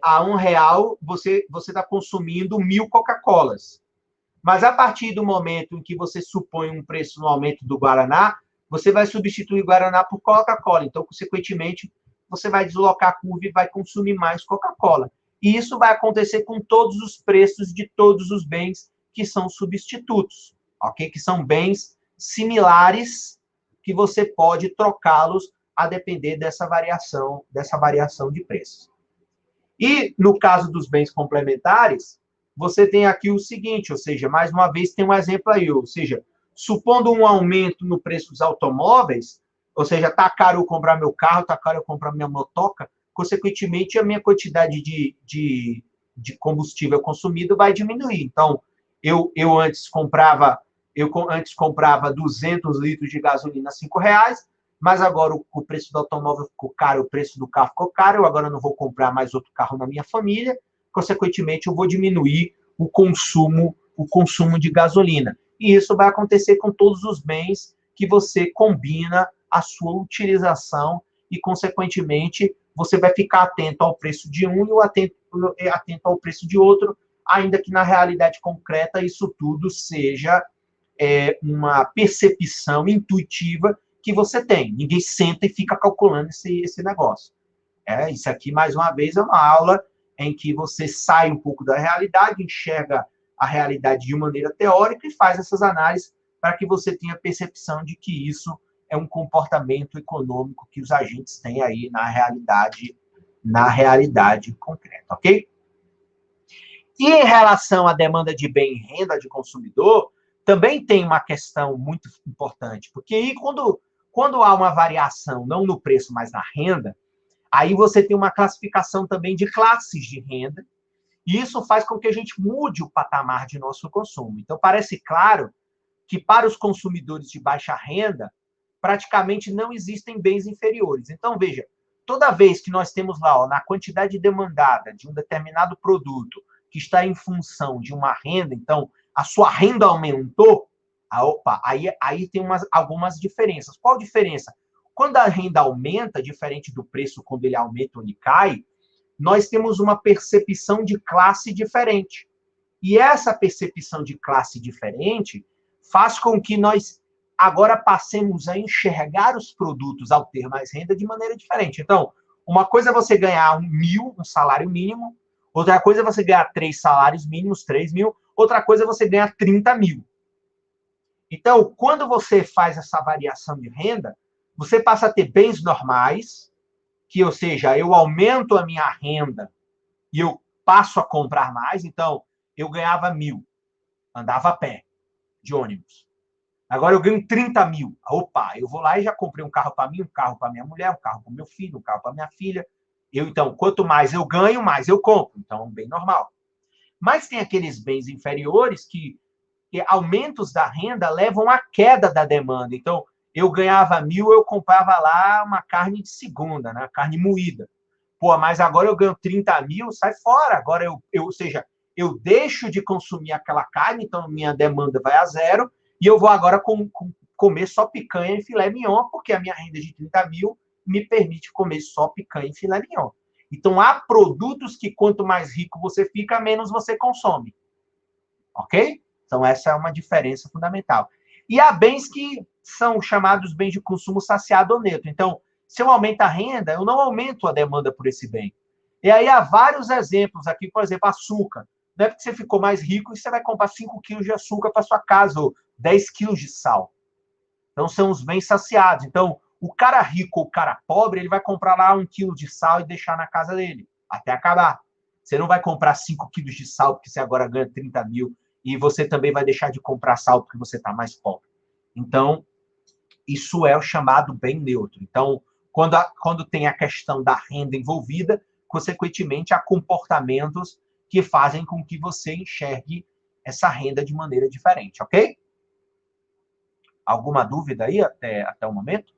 a R$1, você está consumindo 1.000 Coca-Colas. Mas a partir do momento em que você supõe um preço no aumento do Guaraná, você vai substituir Guaraná por Coca-Cola. Então, consequentemente, você vai deslocar a curva e vai consumir mais Coca-Cola. E isso vai acontecer com todos os preços de todos os bens que são substitutos, ok? Que são bens similares que você pode trocá-los a depender dessa variação de preços. E, no caso dos bens complementares, você tem aqui o seguinte, ou seja, mais uma vez tem um exemplo aí, ou seja, supondo um aumento no preço dos automóveis, ou seja, está caro eu comprar meu carro, está caro eu comprar minha motoca, consequentemente a minha quantidade de combustível consumido vai diminuir. Então, eu antes comprava 200 litros de gasolina a R$5, mas agora o preço do automóvel ficou caro, o preço do carro ficou caro, eu agora não vou comprar mais outro carro na minha família, consequentemente, eu vou diminuir o consumo de gasolina. E isso vai acontecer com todos os bens que você combina a sua utilização e, consequentemente, você vai ficar atento ao preço de um e atento ao preço de outro, ainda que, na realidade concreta, isso tudo seja uma percepção intuitiva que você tem. Ninguém senta e fica calculando esse negócio. Isso aqui, mais uma vez, é uma aula em que você sai um pouco da realidade, enxerga a realidade de maneira teórica e faz essas análises para que você tenha percepção de que isso é um comportamento econômico que os agentes têm aí na realidade concreta, ok? E em relação à demanda de bem e renda de consumidor, também tem uma questão muito importante, porque aí quando há uma variação, não no preço, mas na renda, aí você tem uma classificação também de classes de renda, e isso faz com que a gente mude o patamar de nosso consumo. Então, parece claro que para os consumidores de baixa renda, praticamente não existem bens inferiores. Então, veja, toda vez que nós temos lá, ó, na quantidade demandada de um determinado produto que está em função de uma renda, então, a sua renda aumentou, aí tem algumas diferenças. Qual diferença? Quando a renda aumenta, diferente do preço quando ele aumenta ou ele cai, nós temos uma percepção de classe diferente. E essa percepção de classe diferente faz com que nós agora passemos a enxergar os produtos ao ter mais renda de maneira diferente. Então, uma coisa é você ganhar 1.000, um salário mínimo, outra coisa é você ganhar 3 salários mínimos, 3.000, outra coisa é você ganhar 30.000. Então, quando você faz essa variação de renda, você passa a ter bens normais, que, ou seja, eu aumento a minha renda e eu passo a comprar mais. Então, eu ganhava 1.000, andava a pé, de ônibus. Agora eu ganho 30.000. Opa, eu vou lá e já comprei um carro para mim, um carro para minha mulher, um carro para meu filho, um carro para minha filha. Então, quanto mais eu ganho, mais eu compro. Então, bem normal. Mas tem aqueles bens inferiores que aumentos da renda levam à queda da demanda. Então, eu ganhava 1.000, eu comprava lá uma carne de segunda, né? Carne moída. Pô, mas agora eu ganho 30.000, sai fora. Agora ou seja, eu deixo de consumir aquela carne, então minha demanda vai a zero, e eu vou agora comer só picanha e filé mignon, porque a minha renda de 30.000 me permite comer só picanha e filé mignon. Então, há produtos que quanto mais rico você fica, menos você consome. Ok? Então, essa é uma diferença fundamental. E há bens que são chamados bens de consumo saciado ou neutro. Então, se eu aumento a renda, eu não aumento a demanda por esse bem. E aí há vários exemplos aqui, por exemplo, açúcar. Não é porque você ficou mais rico e você vai comprar 5 quilos de açúcar para sua casa, ou 10 quilos de sal. Então, são os bens saciados. Então, o cara rico ou o cara pobre, ele vai comprar lá 1 quilo de sal e deixar na casa dele, até acabar. Você não vai comprar 5 quilos de sal porque você agora ganha 30.000 e você também vai deixar de comprar sal porque você está mais pobre. Então, isso é o chamado bem neutro. Então, quando tem a questão da renda envolvida, consequentemente, há comportamentos que fazem com que você enxergue essa renda de maneira diferente, ok? Alguma dúvida aí até o momento?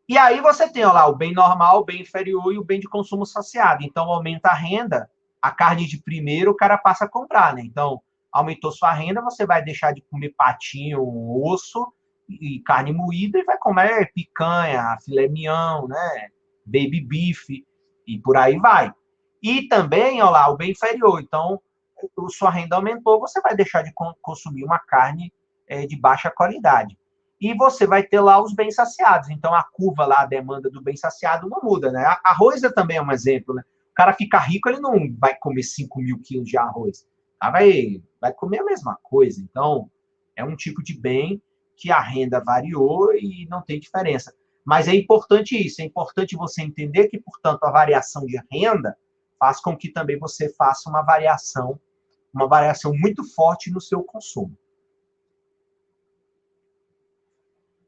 E aí você tem, ó lá, o bem normal, o bem inferior e o bem de consumo saciado. Então, aumenta a renda, a carne de primeiro o cara passa a comprar, né? Então, aumentou sua renda, você vai deixar de comer patinho, osso e carne moída e vai comer picanha, filé mignon, né? Baby beef e por aí vai. E também, ó lá, o bem inferior. Então, sua renda aumentou, você vai deixar de consumir uma carne de baixa qualidade. E você vai ter lá os bens saciados. Então, a curva lá, a demanda do bem saciado não muda, né? Arroz também é um exemplo, né? O cara fica rico, ele não vai comer 5.000 quilos de arroz. Tá? Vai comer a mesma coisa. Então, é um tipo de bem que a renda variou e não tem diferença. Mas é importante isso, é importante você entender que, portanto, a variação de renda faz com que também você faça uma variação muito forte no seu consumo.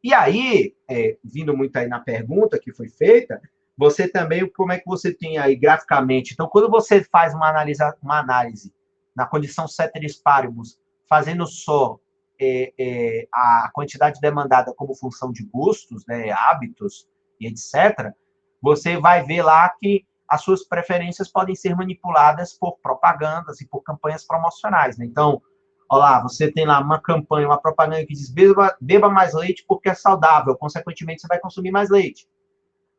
E aí, vindo muito aí na pergunta que foi feita, você também, como é que você tem aí graficamente? Então, quando você faz uma análise na condição ceteris paribus, fazendo só a quantidade demandada como função de gostos, né, hábitos e etc., você vai ver lá que as suas preferências podem ser manipuladas por propagandas e por campanhas promocionais, né? Então, olha lá, você tem lá uma campanha, uma propaganda que diz beba mais leite porque é saudável, consequentemente você vai consumir mais leite.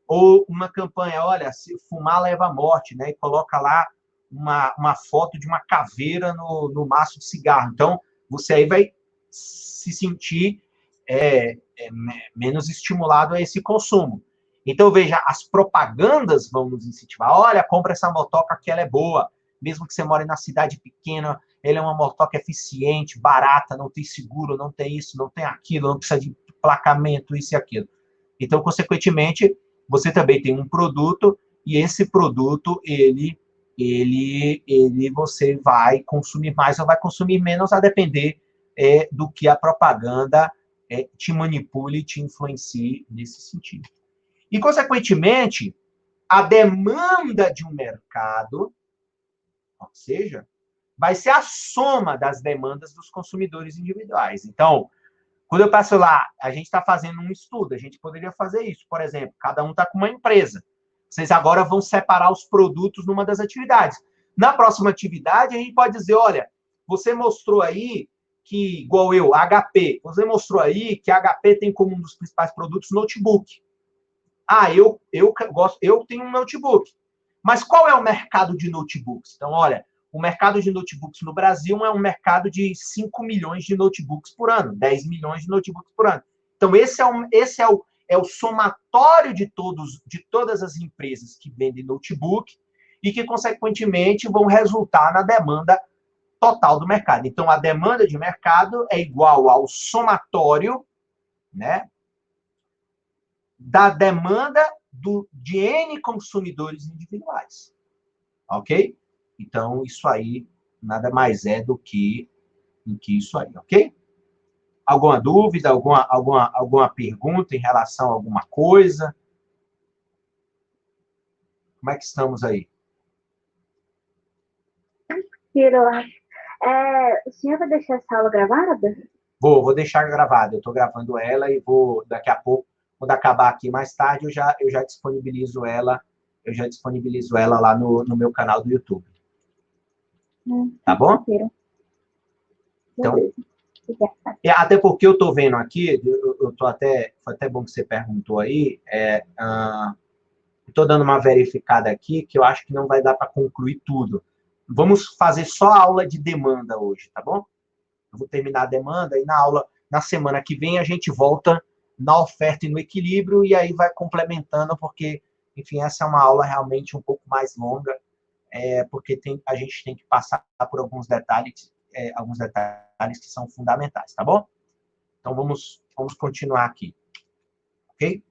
Ou uma campanha, olha, se fumar leva à morte, né? E coloca lá uma foto de uma caveira no maço de cigarro. Então, você aí vai se sentir menos estimulado a esse consumo. Então, veja, as propagandas vão nos incentivar. Olha, compra essa motoca que ela é boa. Mesmo que você more na cidade pequena, ela é uma motoca eficiente, barata, não tem seguro, não tem isso, não tem aquilo, não precisa de emplacamento, isso e aquilo. Então, consequentemente, você também tem um produto e esse produto, você vai consumir mais ou vai consumir menos a depender do que a propaganda te manipule e te influencie nesse sentido. E, consequentemente, a demanda de um mercado, ou seja, vai ser a soma das demandas dos consumidores individuais. Então, quando eu passo lá, a gente está fazendo um estudo, a gente poderia fazer isso, por exemplo, cada um está com uma empresa. Vocês agora vão separar os produtos numa das atividades. Na próxima atividade, a gente pode dizer, olha, você mostrou aí que, igual eu, HP, você mostrou aí que a HP tem como um dos principais produtos notebook. eu tenho um notebook. Mas qual é o mercado de notebooks? Então, olha, o mercado de notebooks no Brasil é um mercado de 5 milhões de notebooks por ano, 10 milhões de notebooks por ano. Então, esse é o somatório de todas as empresas que vendem notebook e que, consequentemente, vão resultar na demanda total do mercado. Então, a demanda de mercado é igual ao somatório, né, da demanda de N consumidores individuais. Ok? Então, isso aí nada mais é do que isso aí, ok? Alguma dúvida, alguma pergunta em relação a alguma coisa? Como é que estamos aí? Eu acho. O senhor vai deixar essa aula gravada? Vou deixar gravada. Eu estou gravando ela e vou, daqui a pouco, quando acabar aqui mais tarde, eu já disponibilizo ela lá no meu canal do YouTube. Tá bom? Então, até porque eu estou vendo aqui, foi até bom que você perguntou aí, estou dando uma verificada aqui, que eu acho que não vai dar para concluir tudo. Vamos fazer só a aula de demanda hoje, tá bom? Eu vou terminar a demanda e na semana que vem, a gente volta na oferta e no equilíbrio, e aí vai complementando, porque, enfim, essa é uma aula realmente um pouco mais longa, porque a gente tem que passar por alguns detalhes que são fundamentais, tá bom? Então, vamos continuar aqui. Ok?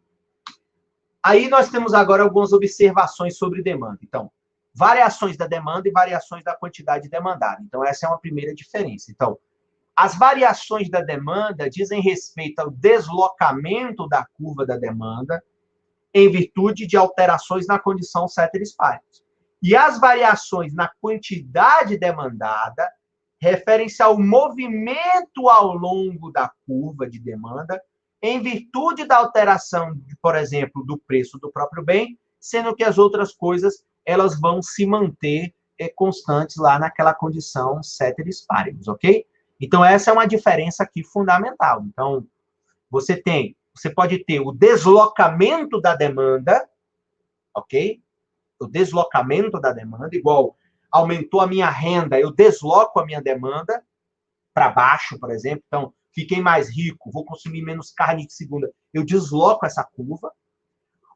Aí nós temos agora algumas observações sobre demanda. Então, variações da demanda e variações da quantidade demandada. Então, essa é uma primeira diferença. Então, as variações da demanda dizem respeito ao deslocamento da curva da demanda em virtude de alterações na condição ceteris paribus. E as variações na quantidade demandada referem-se ao movimento ao longo da curva de demanda em virtude da alteração, por exemplo, do preço do próprio bem, sendo que as outras coisas elas vão se manter constantes lá naquela condição ceteris paribus, ok? Então, essa é uma diferença aqui fundamental. Então, você pode ter o deslocamento da demanda, ok? O deslocamento da demanda, igual aumentou a minha renda, eu desloco a minha demanda para baixo, por exemplo. Então, fiquei mais rico, vou consumir menos carne de segunda, eu desloco essa curva.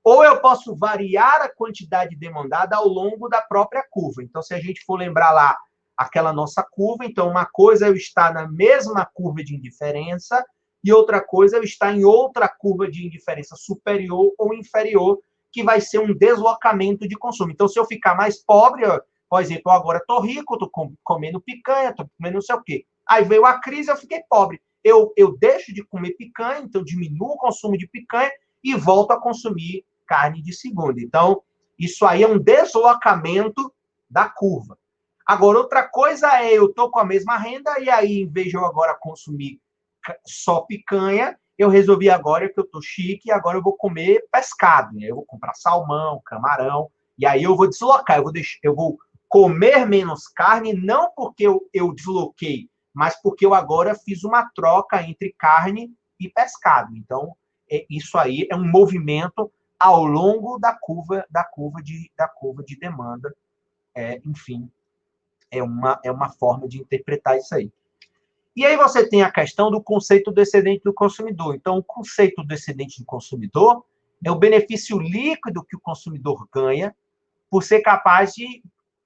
Ou eu posso variar a quantidade demandada ao longo da própria curva. Então, se a gente for lembrar lá aquela nossa curva, então uma coisa é eu estar na mesma curva de indiferença e outra coisa é eu estar em outra curva de indiferença superior ou inferior, que vai ser um deslocamento de consumo. Então, se eu ficar mais pobre, por exemplo, agora estou rico, estou comendo picanha, estou comendo não sei o quê. Aí veio a crise, eu fiquei pobre. Eu deixo de comer picanha, então diminuo o consumo de picanha e volto a consumir carne de segunda. Então, isso aí é um deslocamento da curva. Agora, outra coisa é eu estou com a mesma renda e aí, em vez de eu agora consumir só picanha, eu resolvi agora que eu estou chique e agora eu vou comer pescado. Né? Eu vou comprar salmão, camarão, e aí eu vou deslocar, eu vou comer menos carne, não porque eu desloquei, mas porque eu agora fiz uma troca entre carne e pescado. Então, isso aí é um movimento ao longo da curva de demanda. Enfim, é uma forma de interpretar isso aí. E aí você tem a questão do conceito do excedente do consumidor. Então, o conceito do excedente do consumidor é o benefício líquido que o consumidor ganha por ser capaz de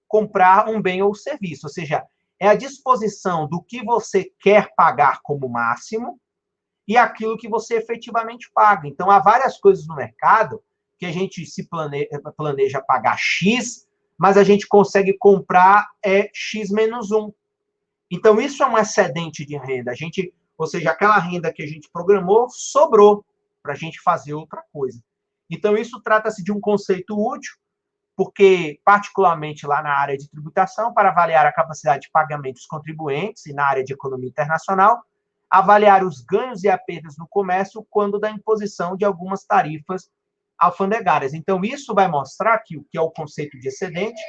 comprar um bem ou serviço. Ou seja, é a disposição do que você quer pagar como máximo e aquilo que você efetivamente paga. Então, há várias coisas no mercado que a gente se planeja pagar X, mas a gente consegue comprar X menos 1. Então, isso é um excedente de renda. Ou seja, aquela renda que a gente programou sobrou para a gente fazer outra coisa. Então, isso trata-se de um conceito útil, porque, particularmente lá na área de tributação, para avaliar a capacidade de pagamento dos contribuintes e na área de economia internacional, avaliar os ganhos e as perdas no comércio quando da imposição de algumas tarifas alfandegárias. Então, isso vai mostrar que o que é o conceito de excedente.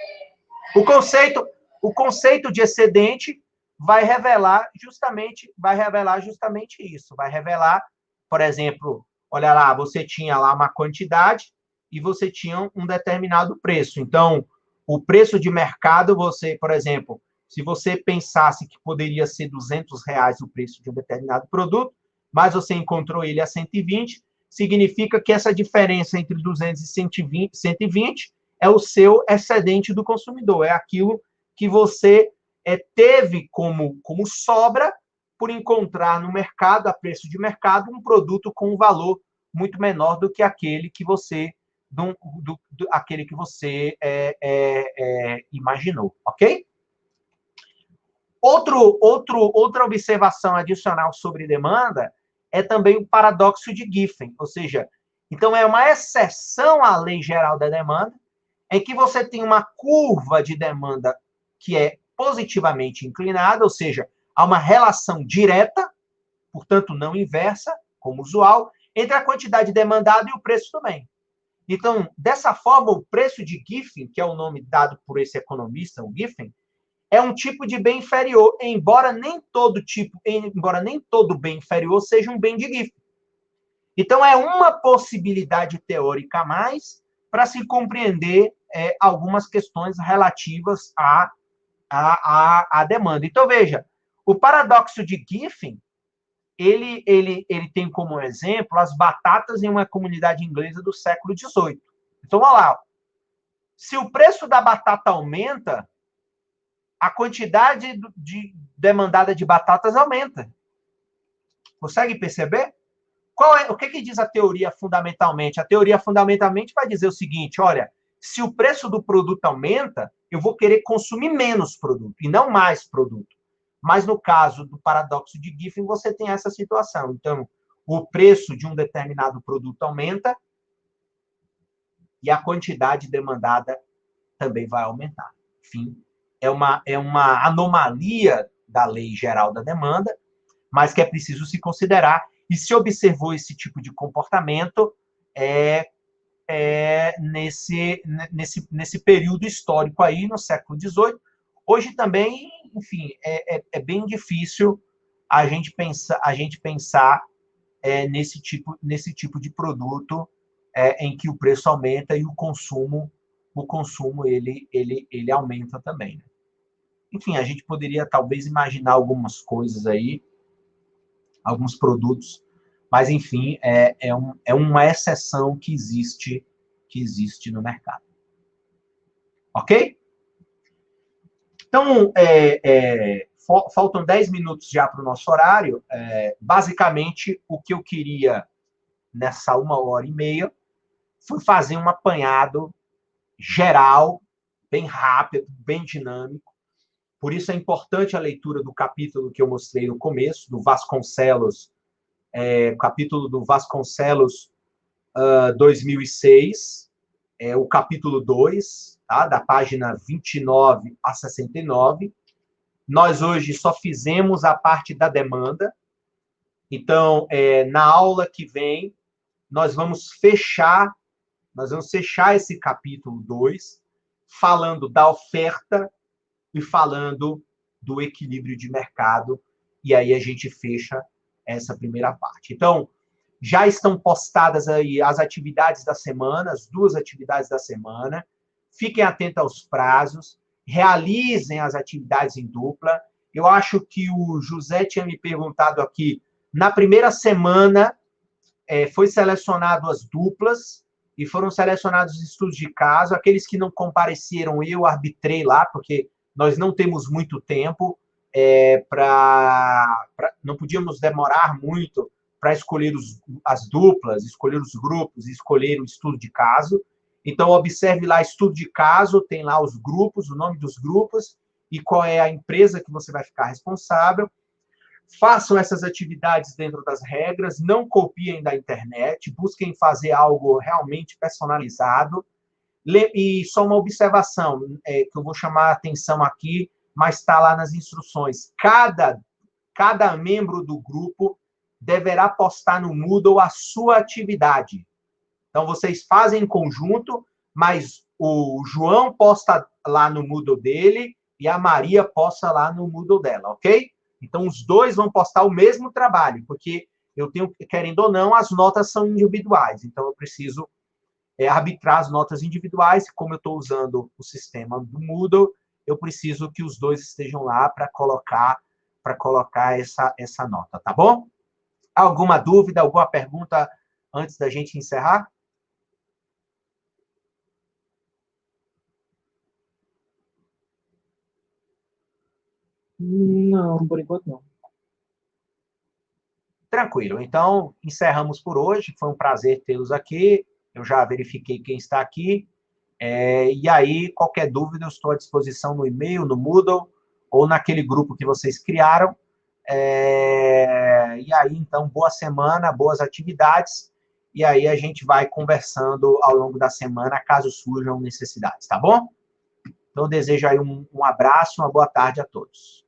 O conceito de excedente vai revelar justamente isso. Vai revelar, por exemplo, olha lá, você tinha lá uma quantidade e você tinha um determinado preço. Então, o preço de mercado, você, por exemplo, se você pensasse que poderia ser R$200 o preço de um determinado produto, mas você encontrou ele a 120, significa que essa diferença entre 200 e 120 é o seu excedente do consumidor, é aquilo que você teve como sobra por encontrar no mercado, a preço de mercado, um produto com um valor muito menor do que aquele que você imaginou, ok? Outra observação adicional sobre demanda é também o paradoxo de Giffen, ou seja, então é uma exceção à lei geral da demanda, em que você tem uma curva de demanda que é positivamente inclinada, ou seja, há uma relação direta, portanto não inversa, como usual, entre a quantidade demandada e o preço também. Então, dessa forma, o preço de Giffen, que é o nome dado por esse economista, o Giffen, é um tipo de bem inferior, embora nem todo bem inferior seja um bem de Giffen. Então, é uma possibilidade teórica a mais para se compreender algumas questões relativas à demanda. Então, veja, o paradoxo de Giffen, ele tem como exemplo as batatas em uma comunidade inglesa do século XVIII. Então, olha lá, se o preço da batata aumenta, a quantidade demandada de batatas aumenta. Consegue perceber? O que diz a teoria fundamentalmente? A teoria fundamentalmente vai dizer o seguinte, olha, se o preço do produto aumenta, eu vou querer consumir menos produto e não mais produto. Mas no caso do paradoxo de Giffen, você tem essa situação. Então, o preço de um determinado produto aumenta e a quantidade demandada também vai aumentar. Enfim, é uma anomalia da lei geral da demanda, mas que é preciso se considerar. E se observou esse tipo de comportamento nesse período histórico aí, no século XVIII. Hoje também, enfim, é bem difícil a gente pensar nesse tipo de produto em que o preço aumenta e o consumo ele aumenta também. Né? Enfim, a gente poderia talvez imaginar algumas coisas aí, alguns produtos, mas enfim, é uma exceção que existe no mercado. Ok? Então, faltam 10 minutos já para o nosso horário. Basicamente, o que eu queria nessa 1h30 foi fazer um apanhado geral, bem rápido, bem dinâmico. Por isso é importante a leitura do capítulo que eu mostrei no começo, do Vasconcelos, o capítulo do Vasconcelos 2006, o capítulo 2, tá? Da página 29 a 69. Nós hoje só fizemos a parte da demanda. Então, na aula que vem, nós vamos fechar esse capítulo 2, falando da oferta e falando do equilíbrio de mercado, e aí a gente fecha essa primeira parte. Então, já estão postadas aí as atividades da semana, as 2 atividades da semana. Fiquem atentos aos prazos, realizem as atividades em dupla. Eu acho que o José tinha me perguntado aqui, na primeira semana foi selecionado as duplas e foram selecionados os estudos de caso. Aqueles que não compareceram, eu arbitrei lá, porque nós não temos muito tempo, não podíamos demorar muito para escolher as duplas, escolher os grupos, escolher o estudo de caso. Então, observe lá, estudo de caso, tem lá os grupos, o nome dos grupos e qual é a empresa que você vai ficar responsável. Façam essas atividades dentro das regras, não copiem da internet, busquem fazer algo realmente personalizado. E só uma observação, que eu vou chamar a atenção aqui, mas está lá nas instruções. Cada membro do grupo deverá postar no Moodle a sua atividade. Então, vocês fazem em conjunto, mas o João posta lá no Moodle dele e a Maria posta lá no Moodle dela, ok? Então, os dois vão postar o mesmo trabalho, porque eu tenho, querendo ou não, as notas são individuais, então eu preciso arbitrar as notas individuais, como eu estou usando o sistema do Moodle, eu preciso que os dois estejam lá para colocar essa nota, tá bom? Alguma dúvida, alguma pergunta antes da gente encerrar? Não, por enquanto não. Tranquilo. Então, encerramos por hoje. Foi um prazer tê-los aqui. Eu já verifiquei quem está aqui. E aí, qualquer dúvida, eu estou à disposição no e-mail, no Moodle, ou naquele grupo que vocês criaram. E aí, então, boa semana, boas atividades. E aí a gente vai conversando ao longo da semana, caso surjam necessidades, tá bom? Então, eu desejo aí um abraço, uma boa tarde a todos.